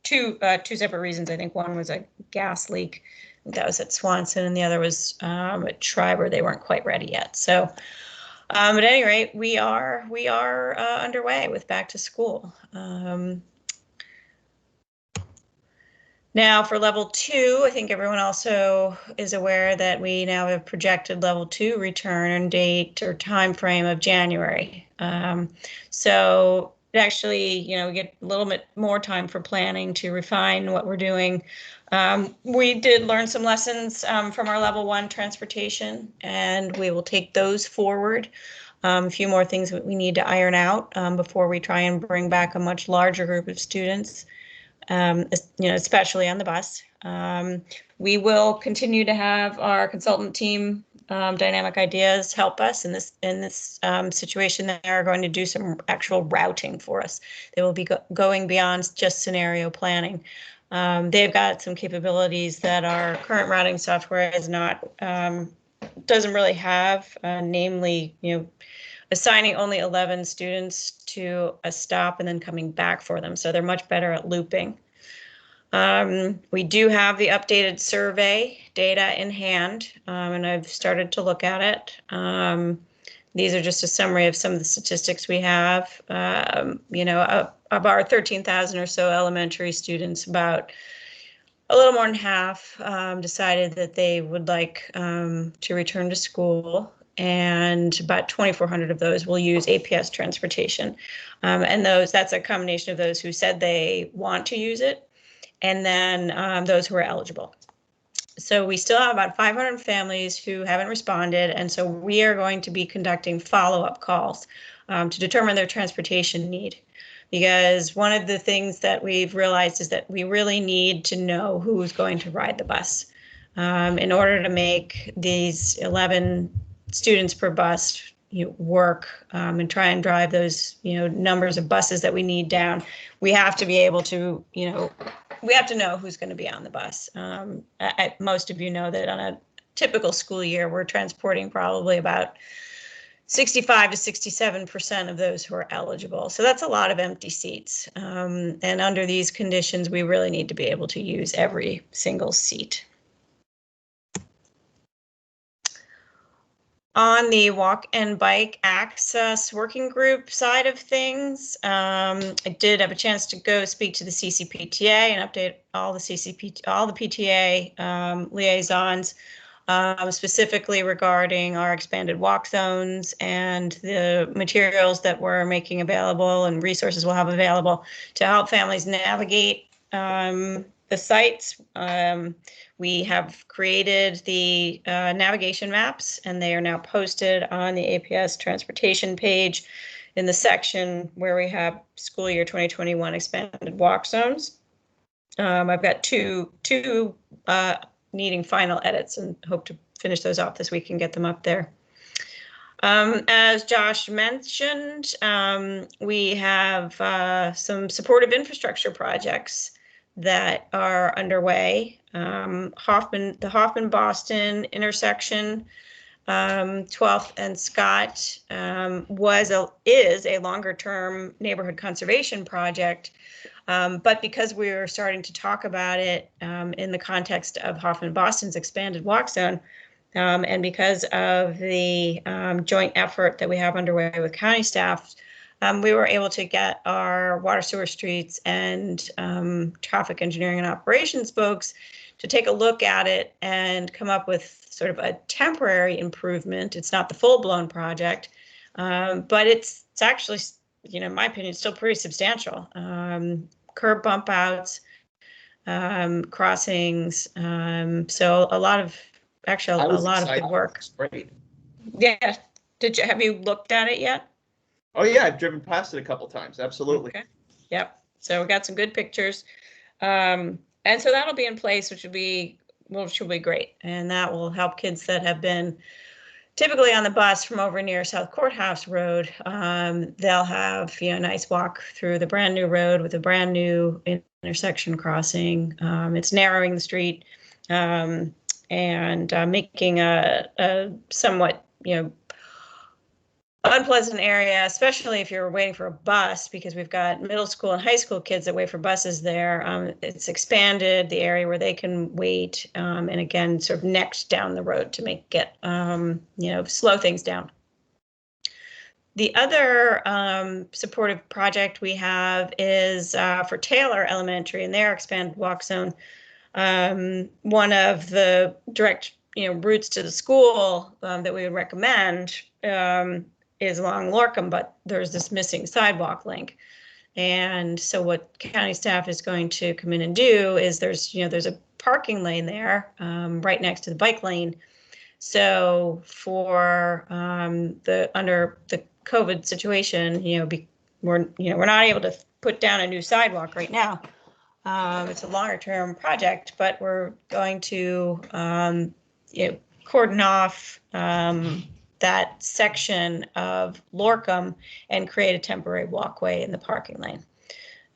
two separate reasons. I think one was a gas leak. That was at Swanson, and the other was at Schreiber. They weren't quite ready yet. So, at any rate, we are underway with back to school. Now for level 2, I think everyone also is aware that we now have projected level 2 return date or time frame of January. So actually, we get a little bit more time for planning to refine what we're doing. We did learn some lessons from our level 1 transportation, and we will take those forward. A few more things that we need to iron out before we try and bring back a much larger group of students. Especially on the bus. We will continue to have our consultant team dynamic ideas help us in this situation. They are going to do some actual routing for us. They will be going beyond just scenario planning. They've got some capabilities that our current routing software is not, doesn't really have, namely, assigning only 11 students to a stop and then coming back for them. So they're much better at looping. We do have the updated survey data in hand, and I've started to look at it. These are just a summary of some of the statistics we have. Of our 13,000 or so elementary students, about a little more than half decided that they would like to return to school, and about 2,400 of those will use APS transportation. And that's a combination of those who said they want to use it, and then those who are eligible. So we still have about 500 families who haven't responded, and so we are going to be conducting follow-up calls to determine their transportation need. Because one of the things that we've realized is that we really need to know who's going to ride the bus in order to make these 11 students per bus work and try and drive those numbers of buses that we need down. We have to be able to we have to know who's going to be on the bus. Most of you know that on a typical school year, we're transporting probably about 65 to 67% of those who are eligible. So that's a lot of empty seats. And under these conditions, we really need to be able to use every single seat. On the walk and bike access working group side of things, I did have a chance to go speak to the CCPTA and update all the PTA liaisons, specifically regarding our expanded walk zones and the materials that we're making available and resources we'll have available to help families navigate the sites. We have created the navigation maps, and they are now posted on the APS transportation page in the section where we have school year 2021 expanded walk zones. I've got two needing final edits and hope to finish those off this week and get them up there. As Josh mentioned, we have some supportive infrastructure projects that are underway. The Hoffman-Boston intersection, 12th and Scott, is a longer-term neighborhood conservation project. But because we were starting to talk about it in the context of Hoffman-Boston's expanded walk zone, and because of the joint effort that we have underway with county staff, we were able to get our water, sewer, streets, and traffic engineering and operations folks to take a look at it and come up with sort of a temporary improvement. It's not the full-blown project, but it's actually, in my opinion, still pretty substantial. Curb bump outs, crossings. So a lot of good work. It's great. Yeah. Have you looked at it yet? Oh yeah, I've driven past it a couple times. Absolutely. Okay. Yep. So we got some good pictures. And so that'll be in place, which will be great. And that will help kids that have been typically on the bus from over near South Courthouse Road. They'll have a nice walk through the brand new road with a brand new intersection crossing. It's narrowing the street and making a somewhat unpleasant area, especially if you're waiting for a bus, because we've got middle school and high school kids that wait for buses there. It's expanded the area where they can wait, and again, sort of next down the road to slow things down. The other supportive project we have is for Taylor Elementary and their expanded walk zone. One of the direct routes to the school that we would recommend is along Lorckham, but there's this missing sidewalk link. And so what county staff is going to come in and do is there's a parking lane there right next to the bike lane. So for under the COVID situation, we're not able to put down a new sidewalk right now. It's a longer term project, but we're going to cordon off that section of Lorcum and create a temporary walkway in the parking lane.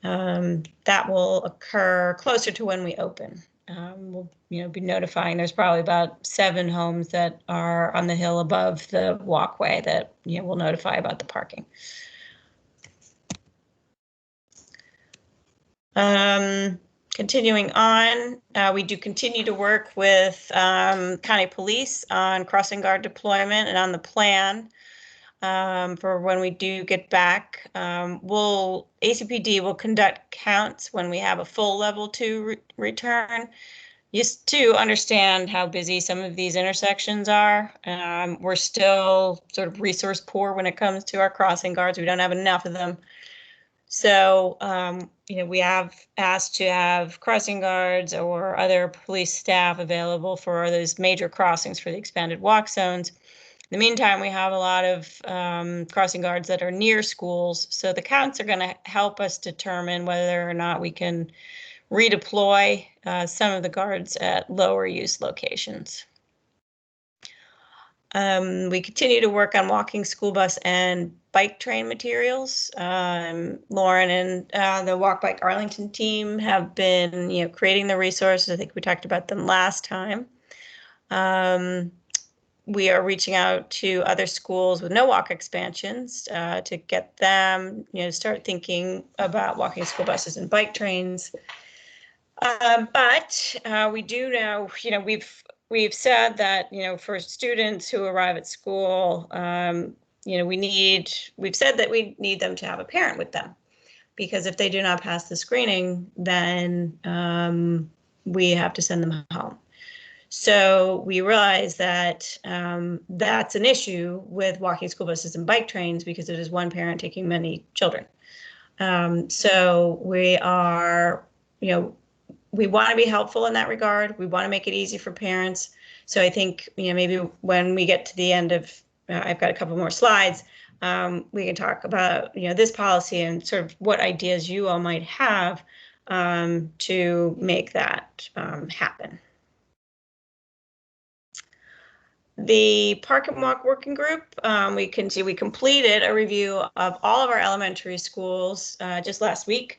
That will occur closer to when we open. We'll be notifying. There's probably about 7 homes that are on the hill above the walkway that we'll notify about the parking. Continuing on, we do continue to work with county police on crossing guard deployment and on the plan for when we do get back. ACPD will conduct counts when we have a full level 2 return, just to understand how busy some of these intersections are. We're still sort of resource poor when it comes to our crossing guards. We don't have enough of them. So, we have asked to have crossing guards or other police staff available for those major crossings for the expanded walk zones. In the meantime, we have a lot of crossing guards that are near schools. So the counts are going to help us determine whether or not we can redeploy some of the guards at lower use locations. We continue to work on walking school bus and bike train materials. Lauren and the Walk Bike Arlington team have been, creating the resources. I think we talked about them last time. We are reaching out to other schools with no walk expansions to get them, start thinking about walking school buses and bike trains. But we do know, we've said that, for students who arrive at school, we've said that we need them to have a parent with them, because if they do not pass the screening, then we have to send them home. So we realize that that's an issue with walking school buses and bike trains, because it is one parent taking many children. So we are, we want to be helpful in that regard. We want to make it easy for parents. So I think, maybe when we get to the end of, I've got a couple more slides, we can talk about, this policy and sort of what ideas you all might have to make that happen. The Park and Walk Working Group, we completed a review of all of our elementary schools just last week.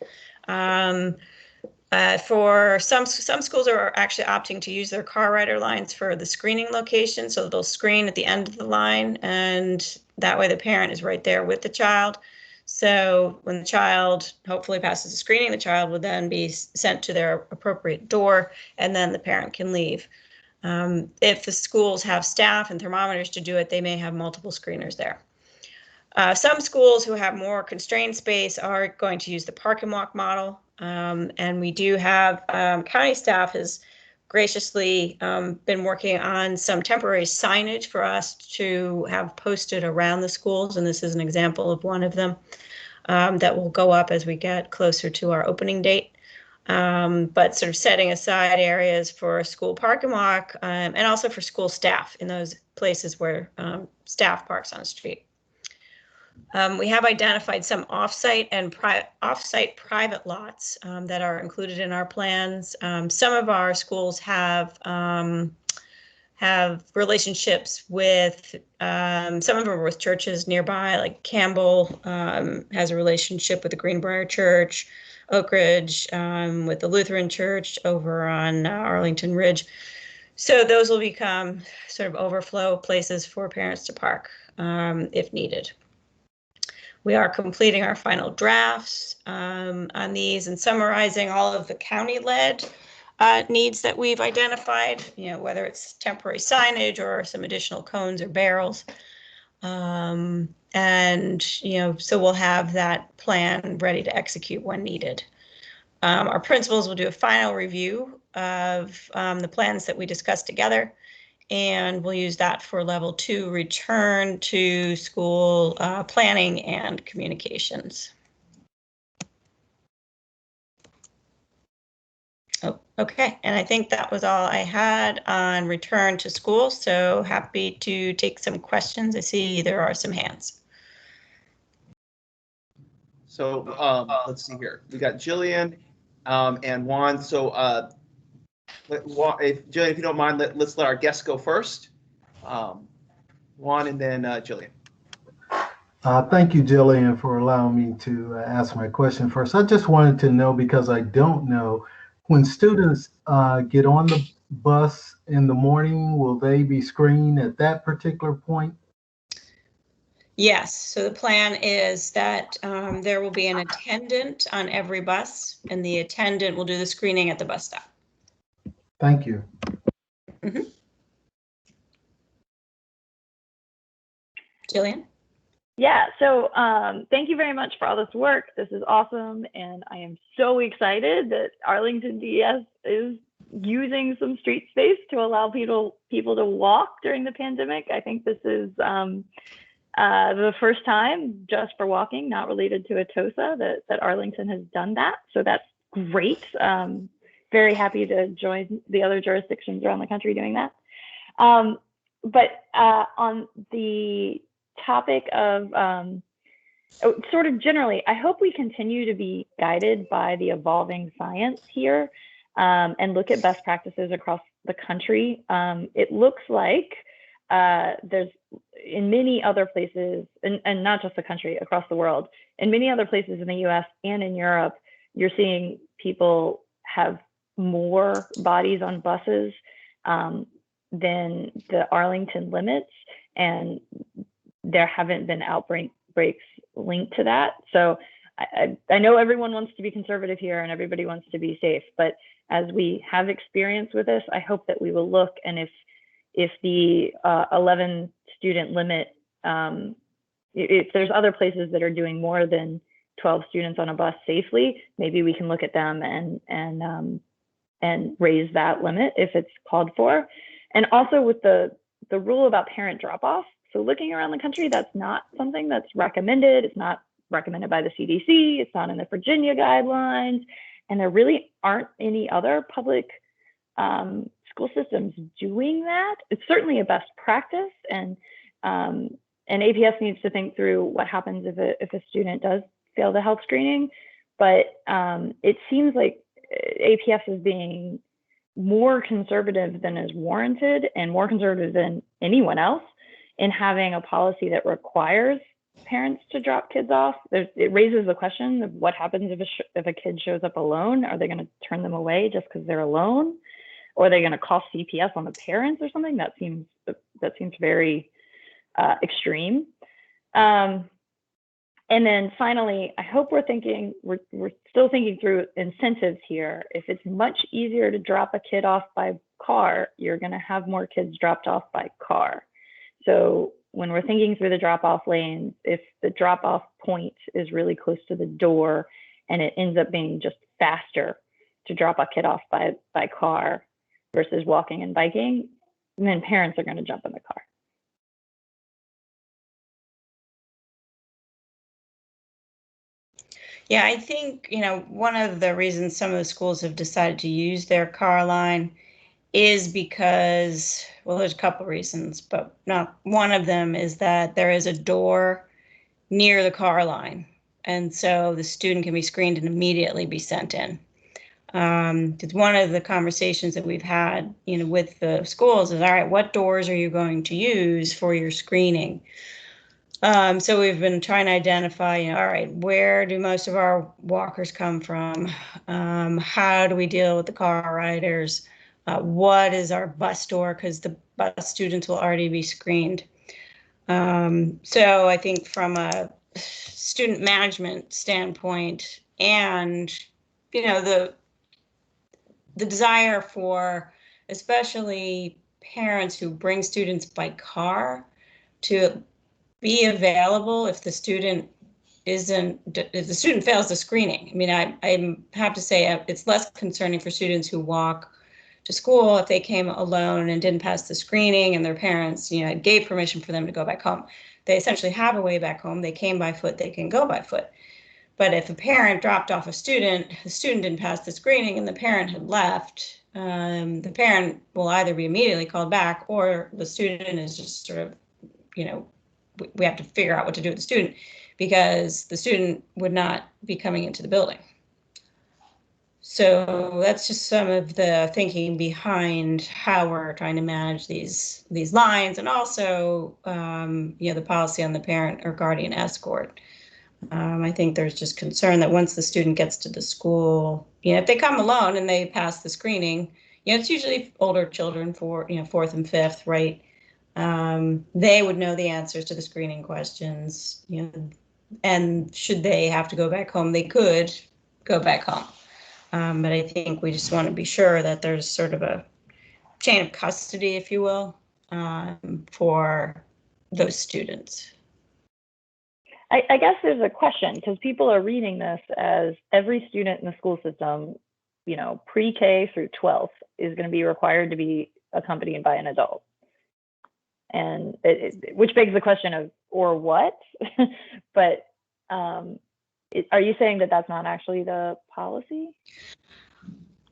For some schools are actually opting to use their car rider lines for the screening location. So they'll screen at the end of the line, and that way the parent is right there with the child. So when the child hopefully passes the screening, the child will then be sent to their appropriate door, and then the parent can leave. If the schools have staff and thermometers to do it, they may have multiple screeners there. Some schools who have more constrained space are going to use the park and walk model. And we do have county staff has graciously been working on some temporary signage for us to have posted around the schools. And this is an example of one of them that will go up as we get closer to our opening date. But sort of setting aside areas for school park and walk, and also for school staff in those places where staff parks on the street. We have identified some off-site and off-site private lots that are included in our plans. Some of our schools have relationships with, some of them are with churches nearby, like Campbell has a relationship with the Greenbrier Church, Oak Ridge with the Lutheran Church over on Arlington Ridge. So those will become sort of overflow places for parents to park if needed. We are completing our final drafts on these and summarizing all of the county-led needs that we've identified, whether it's temporary signage or some additional cones or barrels. So we'll have that plan ready to execute when needed. Our principals will do a final review of the plans that we discussed together, and we'll use that for level 2 return to school planning and communications. Oh, okay, and I think that was all I had on return to school, so happy to take some questions. I see there are some hands. So let's see here. We got Jillian and Juan. So Jillian, if you don't mind, let's let our guests go first, Juan and then Jillian. Thank you, Jillian, for allowing me to ask my question first. I just wanted to know, because I don't know, when students get on the bus in the morning, will they be screened at that particular point? Yes, so the plan is that there will be an attendant on every bus, and the attendant will do the screening at the bus stop. Thank you. Mm-hmm. Jillian? Yeah, so thank you very much for all this work. This is awesome, and I am so excited that Arlington DES is using some street space to allow people to walk during the pandemic. I think this is the first time just for walking, not related to a TOSA, that Arlington has done that. So that's great. Very happy to join the other jurisdictions around the country doing that. But on the topic of sort of generally, I hope we continue to be guided by the evolving science here and look at best practices across the country. It looks like there's in many other places, and not just the country, across the world, in many other places in the US and in Europe, you're seeing people have more bodies on buses than the Arlington limits, and there haven't been outbreaks linked to that. So I know everyone wants to be conservative here and everybody wants to be safe, but as we have experience with this, I hope that we will look, and if the 11 student limit, if there's other places that are doing more than 12 students on a bus safely, maybe we can look at them and raise that limit if it's called for. And also with the rule about parent drop-off, so looking around the country, that's not something that's recommended. It's not recommended by the CDC. It's not in the Virginia guidelines. And there really aren't any other public school systems doing that. It's certainly a best practice, and APS needs to think through what happens if a student does fail the health screening. But it seems like APS is being more conservative than is warranted, and more conservative than anyone else, in having a policy that requires parents to drop kids off. It raises the question of what happens if a kid shows up alone. Are they going to turn them away just because they're alone? Or are they going to call CPS on the parents or something? That seems very extreme. And then finally, I hope we're still thinking through incentives here. If it's much easier to drop a kid off by car, you're going to have more kids dropped off by car. So when we're thinking through the drop-off lanes, if the drop-off point is really close to the door and it ends up being just faster to drop a kid off by car versus walking and biking, then parents are going to jump in the car. Yeah, I think, one of the reasons some of the schools have decided to use their car line is because, well, there's a couple reasons, but not one of them is that there is a door near the car line. And so the student can be screened and immediately be sent in. It's one of the conversations that we've had, with the schools is, all right, what doors are you going to use for your screening? So we've been trying to identify, all right, where do most of our walkers come from? How do we deal with the car riders? What is our bus door? Because the bus students will already be screened. So I think from a student management standpoint, and the desire for especially parents who bring students by car to be available if the student fails the screening. I mean, I have to say it's less concerning for students who walk to school if they came alone and didn't pass the screening and their parents, gave permission for them to go back home. They essentially have a way back home. They came by foot, they can go by foot. But if a parent dropped off a student, the student didn't pass the screening and the parent had left, the parent will either be immediately called back, or the student is just sort of, we have to figure out what to do with the student, because the student would not be coming into the building. So that's just some of the thinking behind how we're trying to manage these lines, and also, the policy on the parent or guardian escort. I think there's just concern that once the student gets to the school, if they come alone and they pass the screening, it's usually older children, for fourth and fifth, right? They would know the answers to the screening questions, and should they have to go back home, they could go back home. But I think we just want to be sure that there's sort of a chain of custody, if you will, for those students. I guess there's a question, because people are reading this as every student in the school system, pre-K through 12th, is going to be required to be accompanied by an adult. And which begs the question of, or what? But are you saying that that's not actually the policy?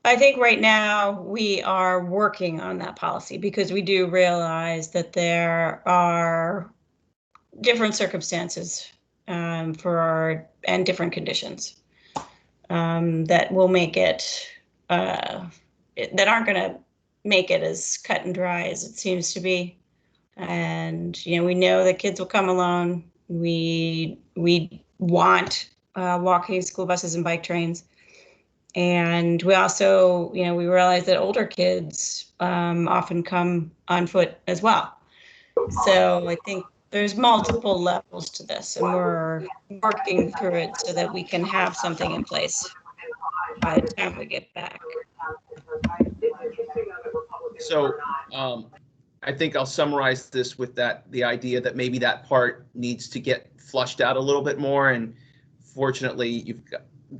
I think right now we are working on that policy, because we do realize that there are different circumstances and different conditions that will make it, that aren't going to make it as cut and dry as it seems to be. And, we know that kids will come alone. We want walking school buses and bike trains. And we also, we realize that older kids often come on foot as well. So I think there's multiple levels to this, and we're working through it so that we can have something in place by the time we get back. So I think I'll summarize this with the idea that maybe that part needs to get flushed out a little bit more. And fortunately,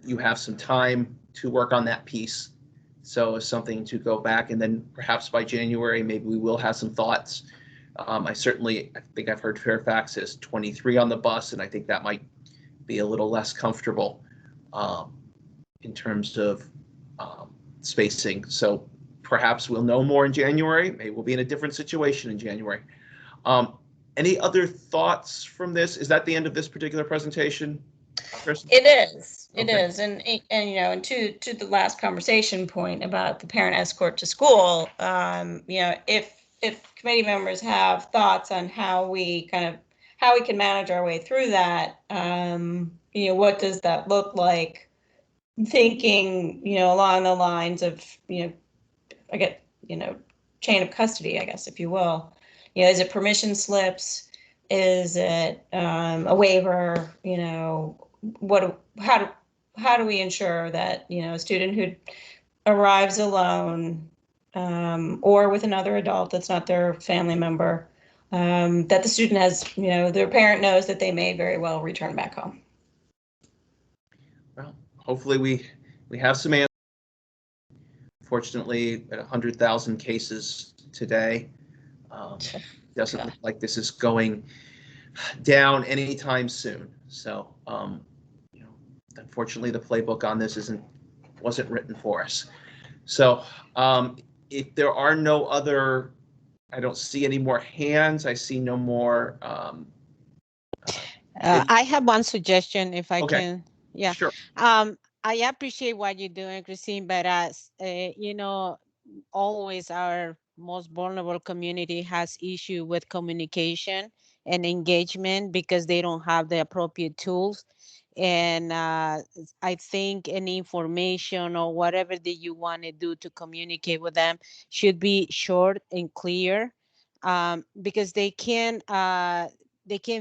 you have some time to work on that piece. So it's something to go back, and then perhaps by January, maybe we will have some thoughts. I think I've heard Fairfax is 23 on the bus, and I think that might be a little less comfortable in terms of spacing. So perhaps we'll know more in January. Maybe we'll be in a different situation in January. Any other thoughts from this? Is that the end of this particular presentation, Kristen? It is. It Okay. is. And to the last conversation point about the parent escort to school, if committee members have thoughts on how we can manage our way through that, what does that look like? Thinking, along the lines of, chain of custody, I guess, if you will. Is it permission slips? Is it a waiver? How do we ensure that, a student who arrives alone or with another adult that's not their family member, that the student has, their parent knows that they may very well return back home? Well, hopefully we have some answers. Fortunately, at 100,000 cases today, doesn't look like this is going down anytime soon. So, unfortunately, the playbook on this wasn't written for us. So, if there are no other, I don't see any more hands. I see no more. I have one suggestion, if I Okay. can. Yeah. Sure. I appreciate what you're doing, Christine, but as always our most vulnerable community has issue with communication and engagement because they don't have the appropriate tools. And I think any information or whatever that you want to do to communicate with them should be short and clear, because they can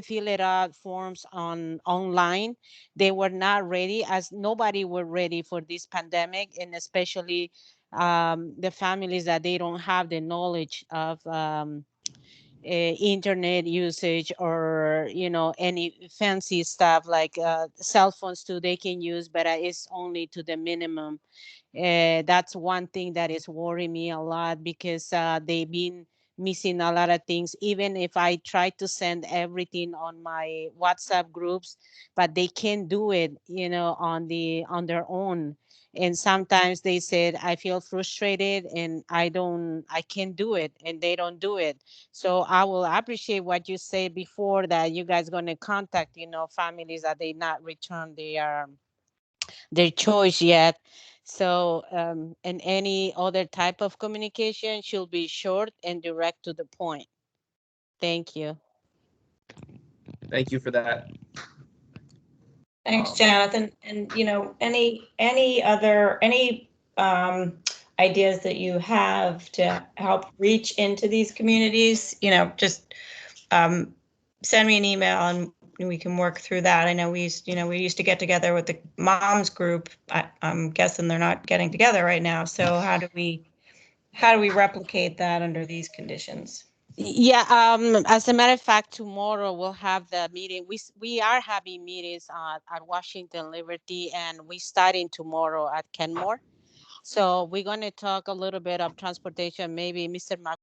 fill it out forms online. They were not ready, as nobody were ready for this pandemic, and especially the families that they don't have the knowledge of internet usage or any fancy stuff like cell phones too they can use, but it's only to the minimum. That's one thing that is worrying me a lot, because they've been missing a lot of things, even if I try to send everything on my WhatsApp groups, but they can't do it on their own. And sometimes they said, I feel frustrated and I can't do it, and they don't do it. So I will appreciate what you said before, that you guys going to contact families that they not return their choice yet. So, and any other type of communication should be short and direct to the point. Thank you. Thank you for that. Thanks, Jonathan. And any ideas that you have to help reach into these communities, just send me an email and we can work through that. I know we used to get together with the moms group. I'm guessing they're not getting together right now. So how do we replicate that under these conditions? Yeah, as a matter of fact, tomorrow we'll have the meeting. We are having meetings at Washington Liberty, and we starting tomorrow at Kenmore. So we're going to talk a little bit of transportation, maybe Mr. Mark,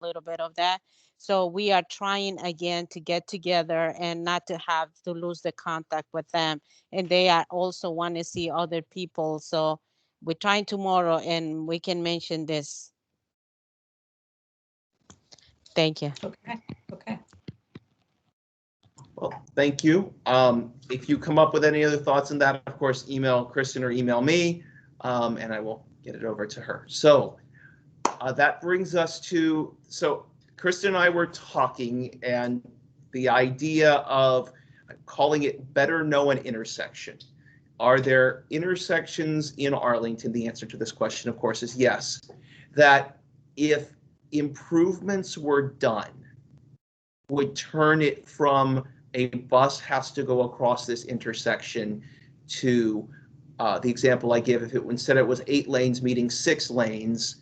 a little bit of that. So we are trying again to get together and not to have to lose the contact with them. And they are also want to see other people. So we're trying tomorrow, and we can mention this. Thank you. Okay. Well, thank you. If you come up with any other thoughts on that, of course, email Kristen or email me, and I will get it over to her. So that brings us to, so Kristen and I were talking, and the idea of calling it Better Know an Intersection. Are there intersections in Arlington? The answer to this question, of course, is yes. That if improvements were done, would turn it from a bus has to go across this intersection to the example I give, if it instead it was 8 lanes meeting 6 lanes,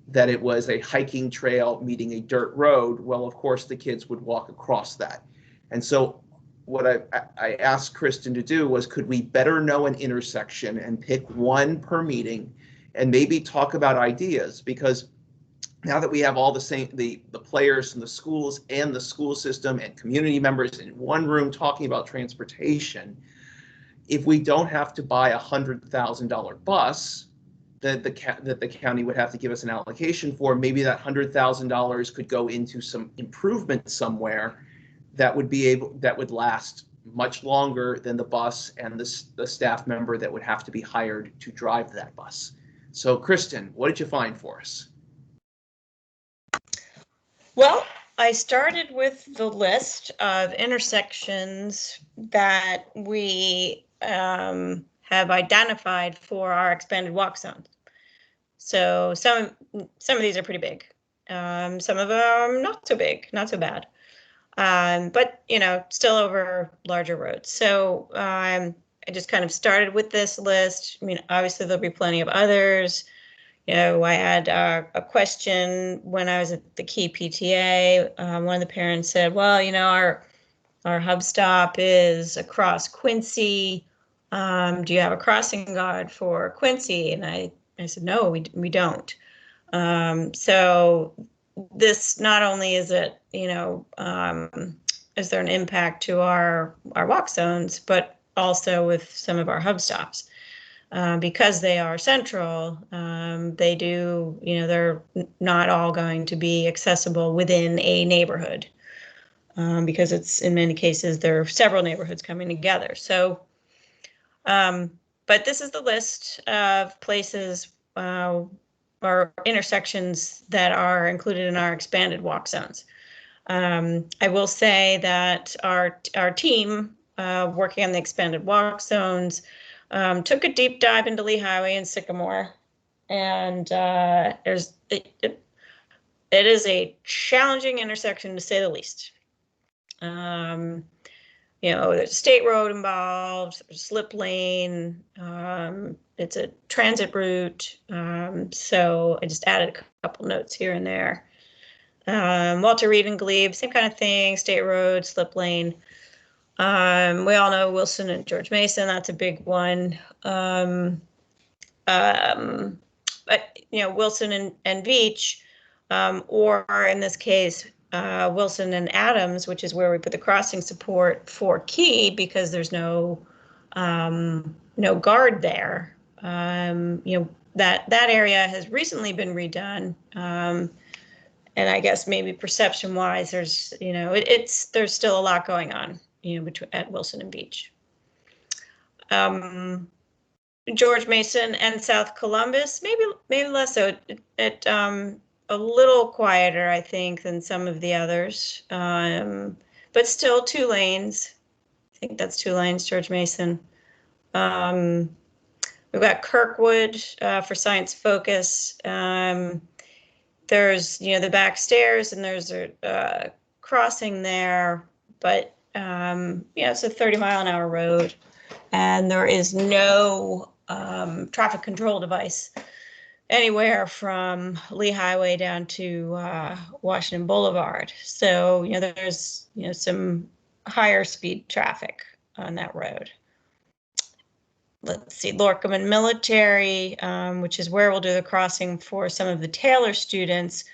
that it was a hiking trail meeting a dirt road. Well, of course, the kids would walk across that. And so what I asked Kristen to do was, could we better know an intersection and pick one per meeting and maybe talk about ideas? Because now that we have all the players from the schools and the school system and community members in one room talking about transportation, if we don't have to buy a $100,000 bus that the county would have to give us an allocation for, maybe that $100,000 could go into some improvement somewhere that would last much longer than the bus and the staff member that would have to be hired to drive that bus. So Kristen, what did you find for us? Well, I started with the list of intersections that we have identified for our expanded walk zones. So some of these are pretty big. Some of them not so big, not so bad. But still over larger roads. So I just kind of started with this list. I mean, obviously there'll be plenty of others. I had a question when I was at the Key PTA. One of the parents said, well, our hub stop is across Quincy. Do you have a crossing guard for Quincy? And I said, no, we don't. So this, not only is it, is there an impact to our walk zones, but also with some of our hub stops. Because they are central, they do, they're not all going to be accessible within a neighborhood, because it's, in many cases, there are several neighborhoods coming together. So, but this is the list of places or intersections that are included in our expanded walk zones. I will say that our team working on the expanded walk zones took a deep dive into Lee Highway and Sycamore, and it is a challenging intersection, to say the least. There's a state road involved, there's a slip lane, it's a transit route, so I just added a couple notes here and there. Walter Reed and Glebe, same kind of thing, state road, slip lane. We all know Wilson and George Mason, that's a big one. But Wilson and Veach, or in this case, Wilson and Adams, which is where we put the crossing support for Key, because there's no guard there. That area has recently been redone. And I guess maybe perception wise, there's, there's still a lot going on, at Wilson and Beach. George Mason and South Columbus, maybe less so. At a little quieter, I think, than some of the others, but still 2 lanes. I think that's 2 lanes, George Mason. We've got Kirkwood for Science Focus. There's, the back stairs, and there's a crossing there, but it's a 30-mile-an-hour road, and there is no traffic control device anywhere from Lee Highway down to Washington Boulevard. So, there's, some higher speed traffic on that road. Let's see, Lorcam and Military, which is where we'll do the crossing for some of the Taylor students.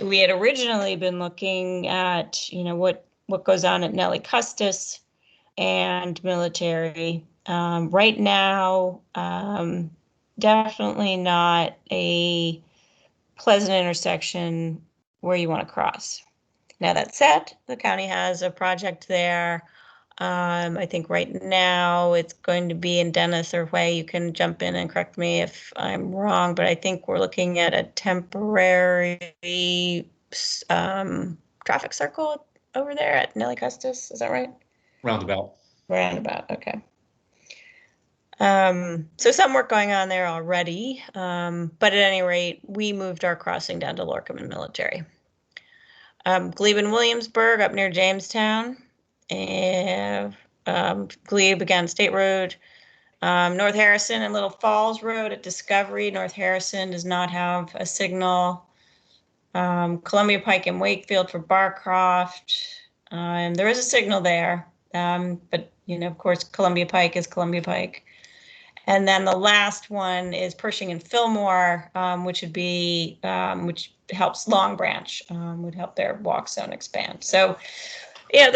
We had originally been looking at, what goes on at Nellie Custis and Military. Right now, definitely not a pleasant intersection where you want to cross. Now, that said, the county has a project there. I think right now it's going to be in Dennis, or Way. You can jump in and correct me if I'm wrong, but I think we're looking at a temporary traffic circle over there at Nellie Custis. Is that right? Roundabout. Roundabout, okay. So some work going on there already, but at any rate, we moved our crossing down to Lorcam and Military. Glebe and Williamsburg up near Jamestown, and Glebe again, State Road. North Harrison and Little Falls Road at Discovery. North Harrison does not have a signal. Columbia Pike and Wakefield for Barcroft. There is a signal there, but of course, Columbia Pike is Columbia Pike. And then the last one is Pershing and Fillmore, which would be, which helps Long Branch, would help their walk zone expand. So, yeah,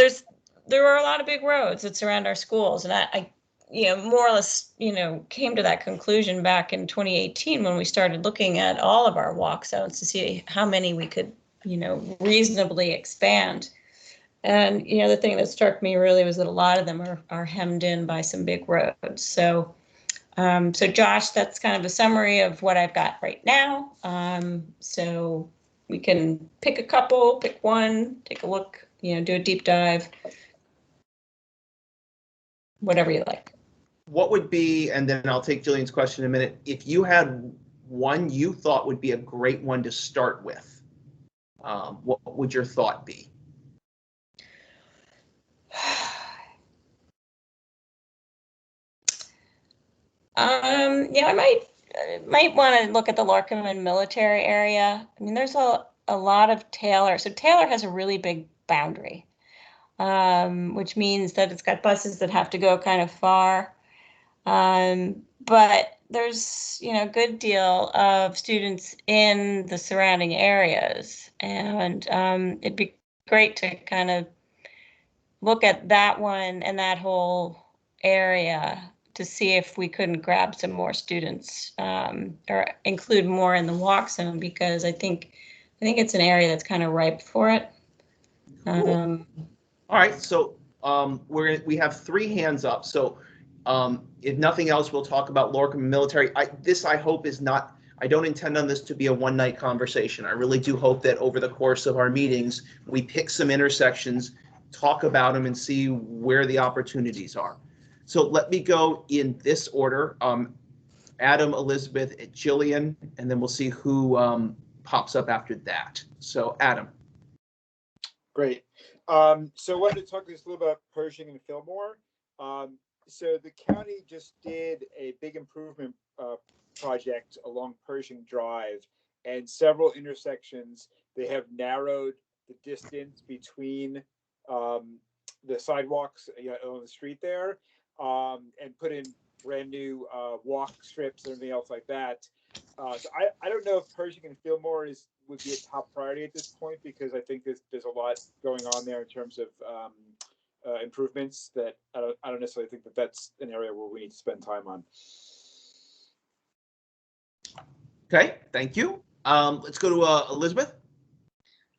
there are a lot of big roads that surround our schools, and I more or less, came to that conclusion back in 2018 when we started looking at all of our walk zones to see how many we could, reasonably expand. And, the thing that struck me really was that a lot of them are hemmed in by some big roads. So, Josh, that's kind of a summary of what I've got right now. So we can pick a couple, pick one, take a look, do a deep dive, whatever you like. What would be, and then I'll take Jillian's question in a minute, if you had one you thought would be a great one to start with, what would your thought be? I might want to look at the Lorcam and Military area. I mean, there's a lot of Taylor. So Taylor has a really big boundary, which means that it's got buses that have to go kind of far. But there's, a good deal of students in the surrounding areas, and it'd be great to kind of look at that one and that whole area to see if we couldn't grab some more students, or include more in the walk zone, because I think it's an area that's kind of ripe for it. Cool. All right, so we have 3 hands up. So if nothing else, we'll talk about Lorcam and Military. I hope is not. I don't intend on this to be a one-night conversation. I really do hope that over the course of our meetings, we pick some intersections, talk about them, and see where the opportunities are. So let me go in this order. Adam, Elizabeth, Jillian, and then we'll see who pops up after that. So Adam. Great. So I wanted to talk just a little about Pershing and Fillmore. So the county just did a big improvement project along Pershing Drive, and several intersections, they have narrowed the distance between the sidewalks on the street there, and put in brand new walk strips and everything else like that. So I don't know if Pershing and Fillmore would be a top priority at this point, because I think there's a lot going on there in terms of improvements that I don't necessarily think that's an area where we need to spend time on. Okay, thank you. Let's go to Elizabeth.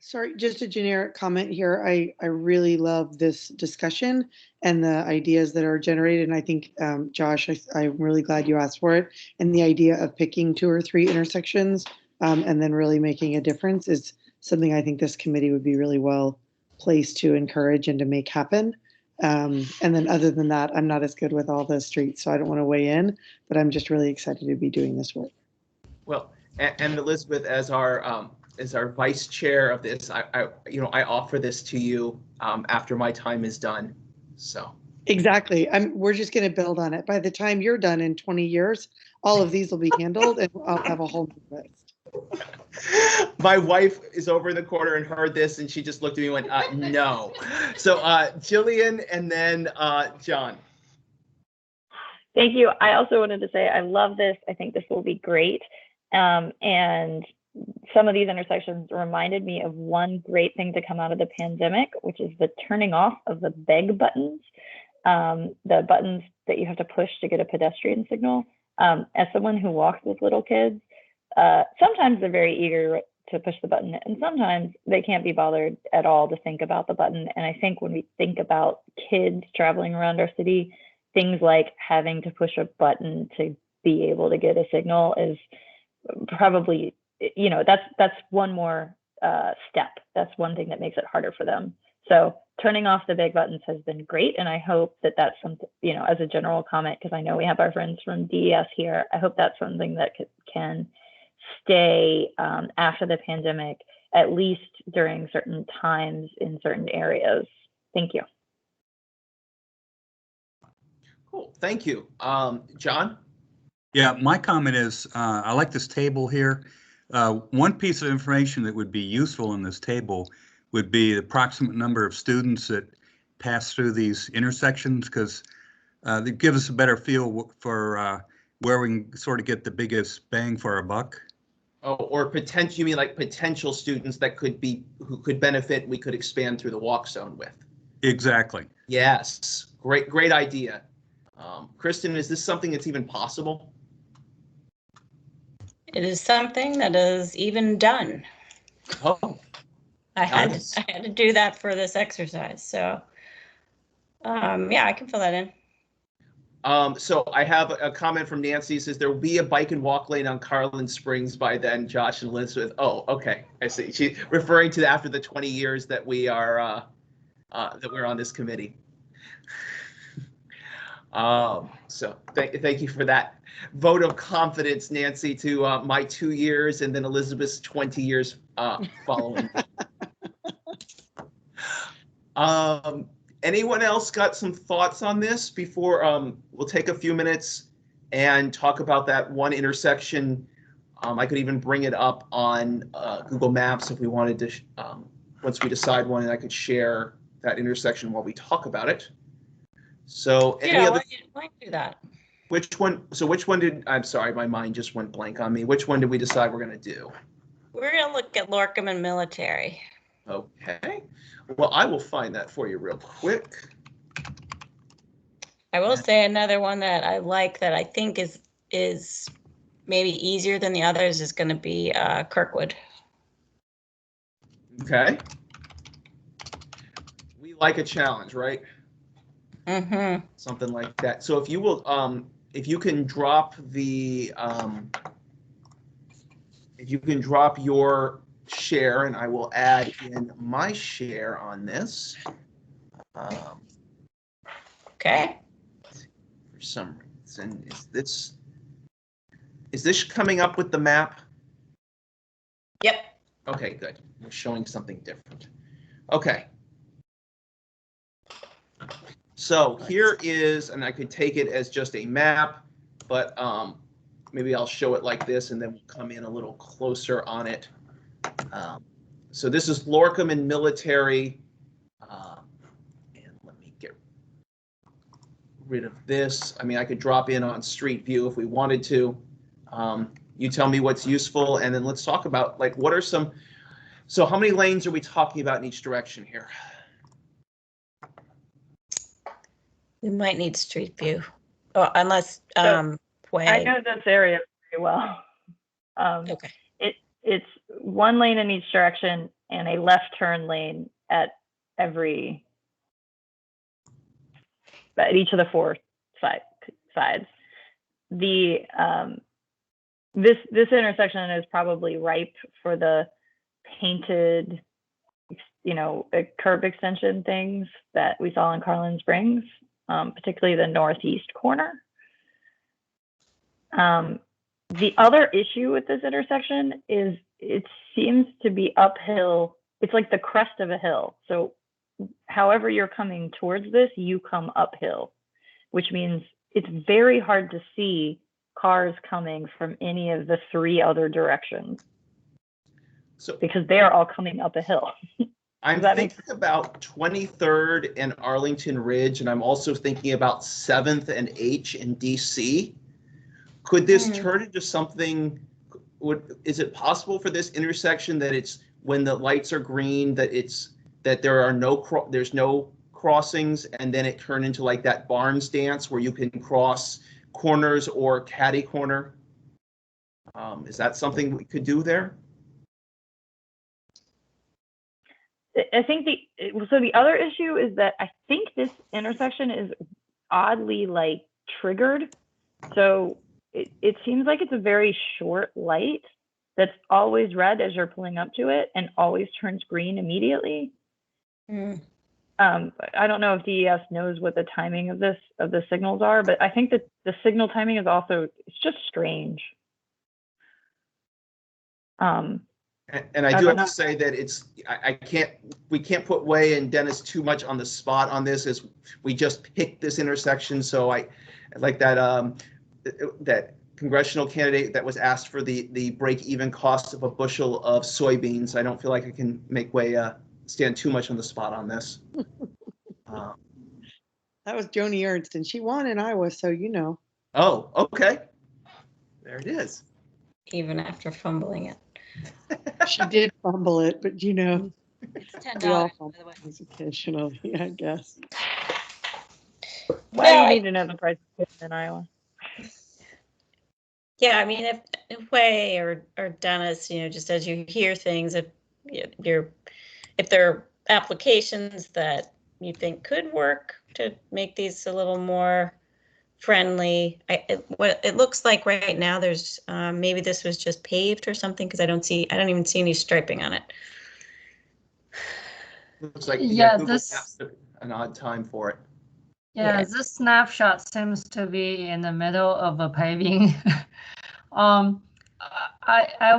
Sorry, just a generic comment here. I really love this discussion and the ideas that are generated. And I think, Josh, I'm really glad you asked for it. And the idea of picking 2 or 3 intersections and then really making a difference is something I think this committee would be really well placed to encourage and to make happen. And then other than that, I'm not as good with all the streets, so I don't want to weigh in, but I'm just really excited to be doing this work. Well, and Elizabeth, as our vice chair of this, I offer this to you after my time is done. So Exactly. We're just going to build on it. By the time you're done in 20 years, all of these will be handled, and I'll have a whole new list. My wife is over in the corner and heard this, and she just looked at me and went, no. So Jillian, and then John. Thank you. I also wanted to say I love this. I think this will be great. And some of these intersections reminded me of one great thing to come out of the pandemic, which is the turning off of the beg buttons, the buttons that you have to push to get a pedestrian signal. As someone who walks with little kids, sometimes they're very eager to push the button, and sometimes they can't be bothered at all to think about the button. And I think when we think about kids traveling around our city, things like having to push a button to be able to get a signal is probably, that's one more step. That's one thing that makes it harder for them. So turning off the big buttons has been great. And I hope that that's something, as a general comment, because I know we have our friends from DES here, I hope that's something that can stay after the pandemic, at least during certain times in certain areas. Thank you. Cool, thank you. John? Yeah, my comment is, I like this table here. One piece of information that would be useful in this table would be the approximate number of students that pass through these intersections, because they give us a better feel for where we can sort of get the biggest bang for our buck. Oh, or potential, you mean like potential students that who could benefit, we could expand through the walk zone with. Exactly. Yes, great idea. Kristen, is this something that's even possible? It is something that is even done. Oh, I had to do that for this exercise. So, yeah, I can fill that in. So I have a comment from Nancy. Says there will be a bike and walk lane on Carlin Springs by then. Josh and Elizabeth. Oh, okay, I see. She's referring to after the 20 years that we are that we're on this committee. So thank you for that vote of confidence, Nancy, to my 2 years and then Elizabeth's 20 years following. Anyone else got some thoughts on this before we'll take a few minutes and talk about that one intersection? I could even bring it up on Google Maps if we wanted to, once we decide one, and I could share that intersection while we talk about it. So yeah, why don't you do that? Which one? So which one did, I'm sorry, my mind just went blank on me. Which one did we decide we're going to do? We're going to look at Lorcum and Military. Okay. Well, I will find that for you real quick. I will say another one that I like that I think is maybe easier than the others is going to be Kirkwood. Okay. We like a challenge, right? Mm-hmm. Something like that. So if you will, if you can drop the, if you can drop your share, and I will add in my share on this. Okay. For some reason, is this coming up with the map? Yep. Okay, good. We're showing something different. Okay. So here is, and I could take it as just a map, but maybe I'll show it like this and then we'll come in a little closer on it. So this is Lorcum and Military. And let me get rid of this. I mean, I could drop in on Street View if we wanted to. You tell me what's useful, and then let's talk about like what are some, so how many lanes are we talking about in each direction here? We might need Street View, unless So, Way. I know this area very well. Okay. it's one lane in each direction and a left turn lane at each of the four sides. The this intersection is probably ripe for the painted, curb extension things that we saw in Carlin Springs, particularly the northeast corner. The other issue with this intersection is it seems to be uphill. It's like the crest of a hill. So however you're coming towards this, you come uphill, which means it's very hard to see cars coming from any of the three other directions. So because they are all coming up a hill. I'm thinking about 23rd and Arlington Ridge, and I'm also thinking about 7th and H in DC. Could this turn into something? Is it possible for this intersection that it's when the lights are green that there's no crossings, and then it turn into like that Barnes dance where you can cross corners or catty corner? Is that something we could do there? I think the other issue is that I think this intersection is oddly triggered. So it seems like it's a very short light that's always red as you're pulling up to it and always turns green immediately. I don't know if DES knows what the timing of the signals are, but I think that the signal timing is it's just strange. And I do have to say that we can't put Wei and Dennis too much on the spot on this, as we just picked this intersection. So I like that congressional candidate that was asked for the break-even cost of a bushel of soybeans. I don't feel like I can make Wei stand too much on the spot on this. That was Joni Ernst, and she won in Iowa, so you know. Oh, okay. There it is. Even after fumbling it. She did fumble it, but you know. It's $10, we all by the way. occasionally, I guess. Why do you need to know the price in Iowa? Yeah, I mean, if Wei or Dennis, just as you hear things, if there are applications that you think could work to make these a little more friendly. What it looks like right now, there's maybe this was just paved or something, because I don't even see any striping on it. Looks like Google Maps took an odd time for it. Yeah, this snapshot seems to be in the middle of a paving. I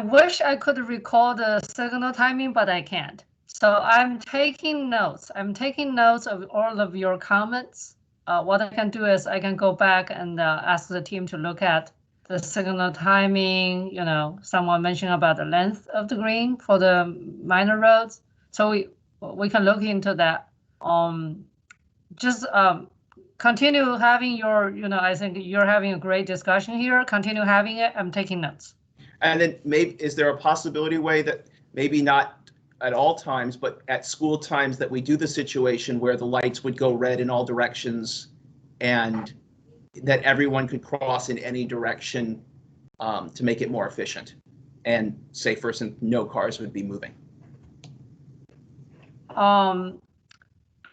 wish I could recall the signal timing, but I can't. So I'm taking notes. I'm taking notes of all of your comments. What I can do is I can go back and ask the team to look at the signal timing. Someone mentioned about the length of the green for the minor roads. So we can look into that. Just continue having your, I think you're having a great discussion here. Continue having it. I'm taking notes. And then maybe, is there a possibility, Wei, that maybe not at all times, but at school times, that we do the situation where the lights would go red in all directions and that everyone could cross in any direction to make it more efficient and safer, since no cars would be moving?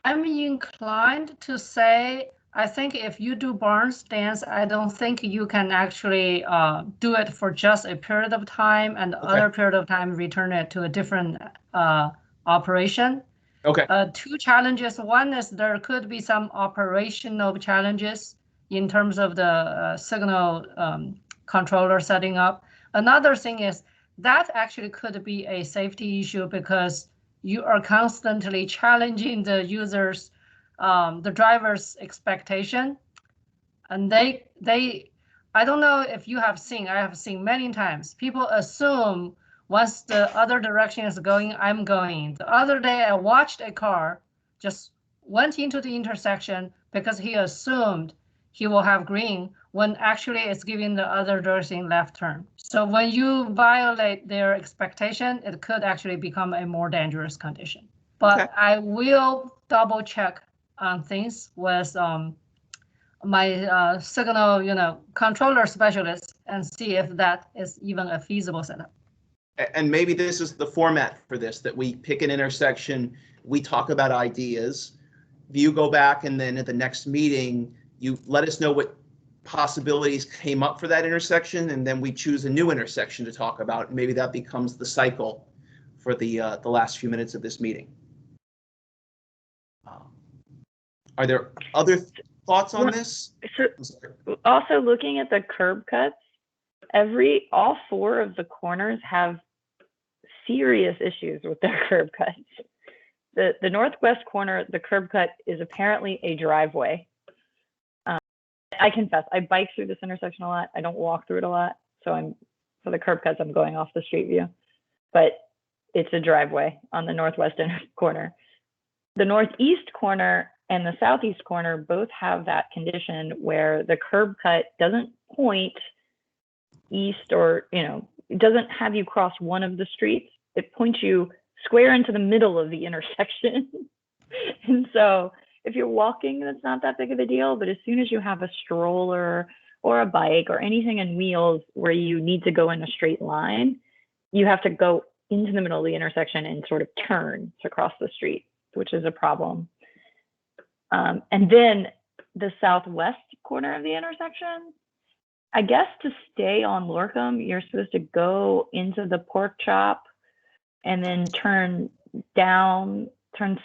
I'm inclined to say, I think if you do Barnes dance, I don't think you can actually do it for just a period of time and other period of time return it to a different operation. Okay. Two challenges. One is there could be some operational challenges in terms of the signal controller setting up. Another thing is that actually could be a safety issue, because you are constantly challenging the users, the driver's expectation. And I don't know if you have seen, I have seen many times, people assume once the other direction is going, I'm going. The other day I watched a car just went into the intersection because he assumed he will have green, when actually it's giving the other direction left turn. So when you violate their expectation, it could actually become a more dangerous condition. But I will double check on things with my signal, controller specialist, and see if that is even a feasible setup. and maybe this is the format for this, that we pick an intersection, we talk about ideas, you go back, and then at the next meeting, you let us know what possibilities came up for that intersection, and then we choose a new intersection to talk about. Maybe that becomes the cycle for the last few minutes of this meeting. Are there other thoughts on this? So also looking at the curb cuts, all 4 of the corners have serious issues with their curb cuts. The northwest corner, the curb cut is apparently a driveway. I confess, I bike through this intersection a lot. I don't walk through it a lot. So for the curb cuts, I'm going off the street view, but it's a driveway on the northwest corner. The northeast corner and the southeast corner both have that condition where the curb cut doesn't point east, or, it doesn't have you cross one of the streets. It points you square into the middle of the intersection. And so if you're walking, that's not that big of a deal. But as soon as you have a stroller or a bike or anything in wheels where you need to go in a straight line, you have to go into the middle of the intersection and sort of turn to cross the street, which is a problem. And then the southwest corner of the intersection, I guess to stay on Lorcum, you're supposed to go into the pork chop and then turn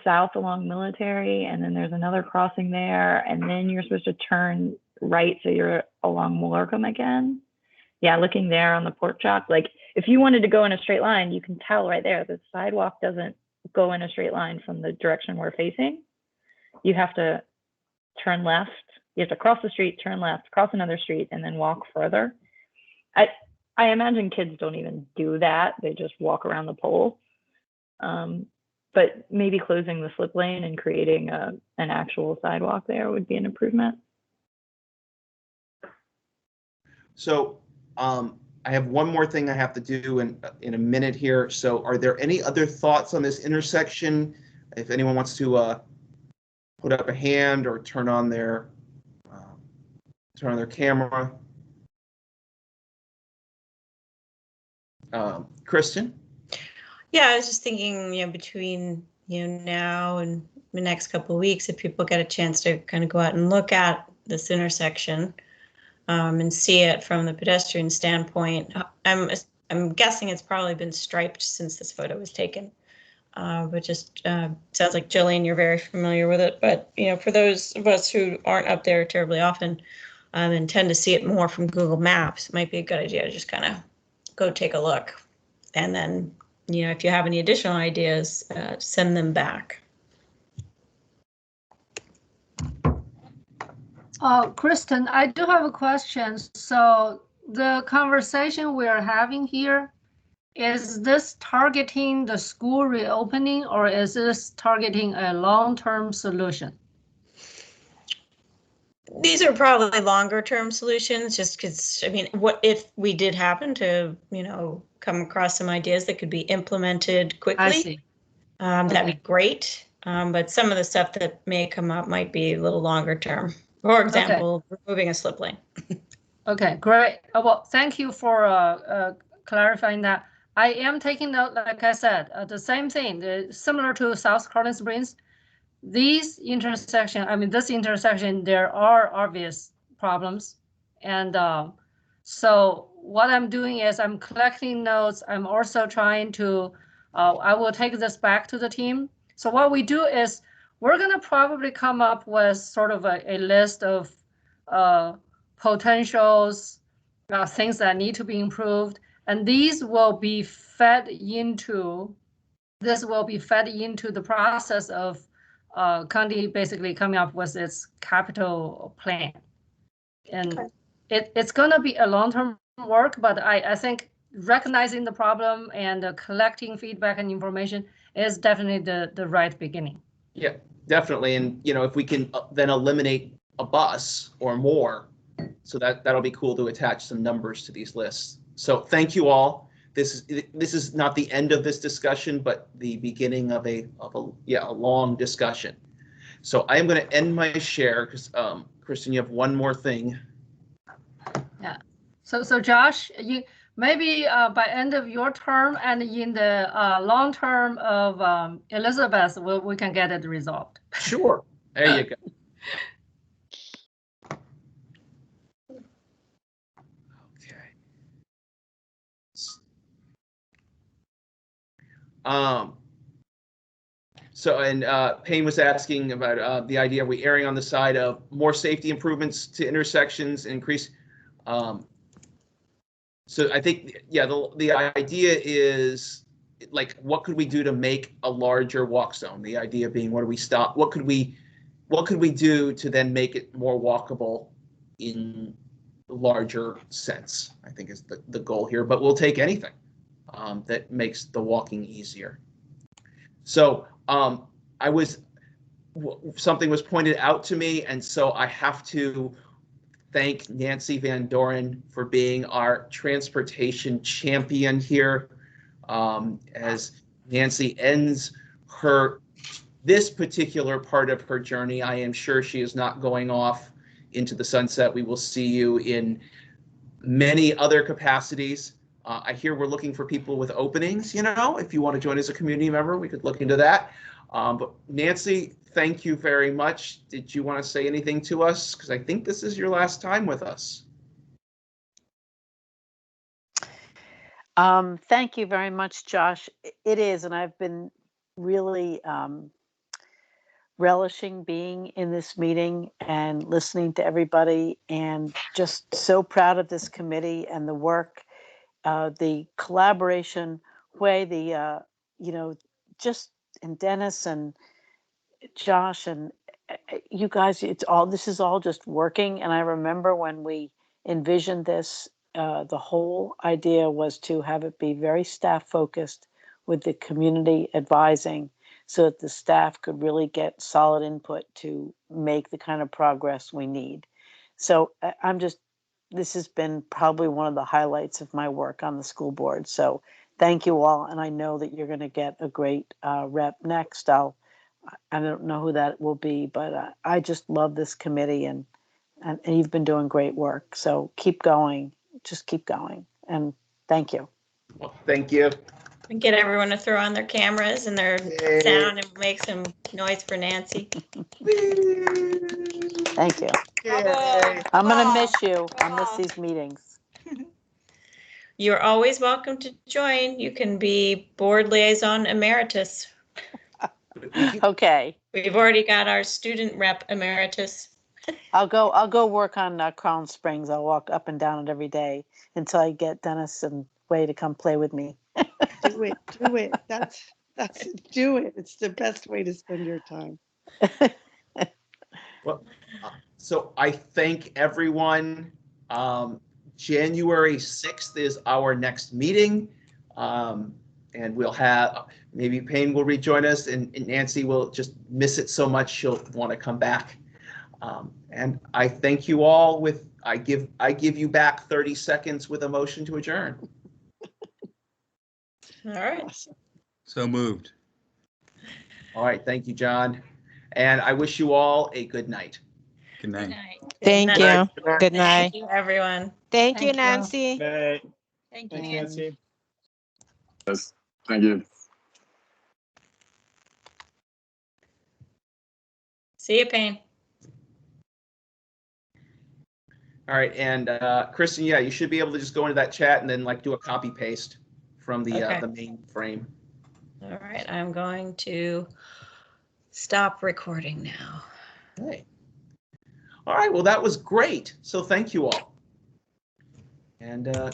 south along Military, and then there's another crossing there, and then you're supposed to turn right so you're along Lorcum again. Yeah, looking there on the pork chop, like if you wanted to go in a straight line, you can tell right there the sidewalk doesn't go in a straight line from the direction we're facing. You have to turn left. You have to cross the street, turn left, cross another street, and then walk further. I imagine kids don't even do that. They just walk around the pole. But maybe closing the slip lane and creating an actual sidewalk there would be an improvement. So I have one more thing I have to do in a minute here. So are there any other thoughts on this intersection? If anyone wants to put up a hand or turn on their camera. Kristen? Yeah, I was just thinking, between now and the next couple of weeks, if people get a chance to kind of go out and look at this intersection and see it from the pedestrian standpoint, I'm guessing it's probably been striped since this photo was taken. But just sounds like, Jillian, you're very familiar with it. But for those of us who aren't up there terribly often and tend to see it more from Google Maps, it might be a good idea to just kind of go take a look, and then if you have any additional ideas, send them back. Kristen, I do have a question. So the conversation we are having here, is this targeting the school reopening, or is this targeting a long-term solution? These are probably longer-term solutions, just because, what if we did happen to, come across some ideas that could be implemented quickly? I see. That'd be great. But some of the stuff that may come up might be a little longer term. For example, removing a slip lane. Okay, great. Well, thank you for clarifying that. I am taking note, like I said, the same thing, similar to South Carolina Springs. This intersection, there are obvious problems. And so what I'm doing is I'm collecting notes. I'm also trying to, I will take this back to the team. So what we do is we're going to probably come up with sort of a list of potentials, things that need to be improved. And these will be fed into the process of county basically coming up with its capital plan. And it's going to be a long-term work, but I think recognizing the problem and collecting feedback and information is definitely the right beginning. Yeah, definitely. And, if we can then eliminate a bus or more, so that'll be cool to attach some numbers to these lists. So thank you all. This is not the end of this discussion, but the beginning of a long discussion. So I am going to end my share because Kristen, you have one more thing. Yeah. So Josh, maybe by end of your term and in the long term of Elizabeth, we can get it resolved. Sure. There you go. Okay. So, and Payne was asking about the idea, are we erring on the side of more safety improvements to intersections, increase? So I think, yeah, the idea is like, what could we do to make a larger walk zone? The idea being, what could we do to then make it more walkable in the larger sense, I think is the goal here, but we'll take anything that makes the walking easier. So something was pointed out to me, and so I have to thank Nancy Van Doren for being our transportation champion here. As Nancy ends this particular part of her journey, I am sure she is not going off into the sunset. We will see you in many other capacities. I hear we're looking for people with openings, if you want to join as a community member, we could look into that. But Nancy, thank you very much. Did you want to say anything to us? Because I think this is your last time with us. Thank you very much, Josh. It is, and I've been really relishing being in this meeting and listening to everybody, and just so proud of this committee and the work, the collaboration way, and Dennis and Josh and you guys, this is all just working. And I remember when we envisioned this, the whole idea was to have it be very staff focused with the community advising, so that the staff could really get solid input to make the kind of progress we need. So this has been probably one of the highlights of my work on the school board. So thank you all. And I know that you're going to get a great rep next. I don't know who that will be, but I just love this committee, and you've been doing great work. So keep going, just keep going. And thank you. Well, thank you. And get everyone to throw on their cameras and their sound and make some noise for Nancy. Thank you. Yay. I'm going to miss you. I'll miss these meetings. You're always welcome to join. You can be board liaison emeritus. Okay. We've already got our student rep emeritus. I'll go work on Crown Springs. I'll walk up and down it every day until I get Dennis and Way to come play with me. Do it. Do it. It's the best way to spend your time. Well, so I thank everyone. January 6th is our next meeting. And we'll have, maybe Payne will rejoin us, and Nancy will just miss it so much she'll want to come back. And I thank you all I give you back 30 seconds with a motion to adjourn. All right. So moved. All right, thank you, John. And I wish you all a good night. Good night. Good night. Thank Good you. night. Good night. Thank you, everyone. Thank you, Nancy. Hey, Thank you, thanks, Nancy. Nancy. Yes, thank you. See you, Payne. All right, and Kristen, yeah, you should be able to just go into that chat and then do a copy paste from the main frame. All right, I'm going to stop recording now. Okay. All right, well, that was great. So thank you all. And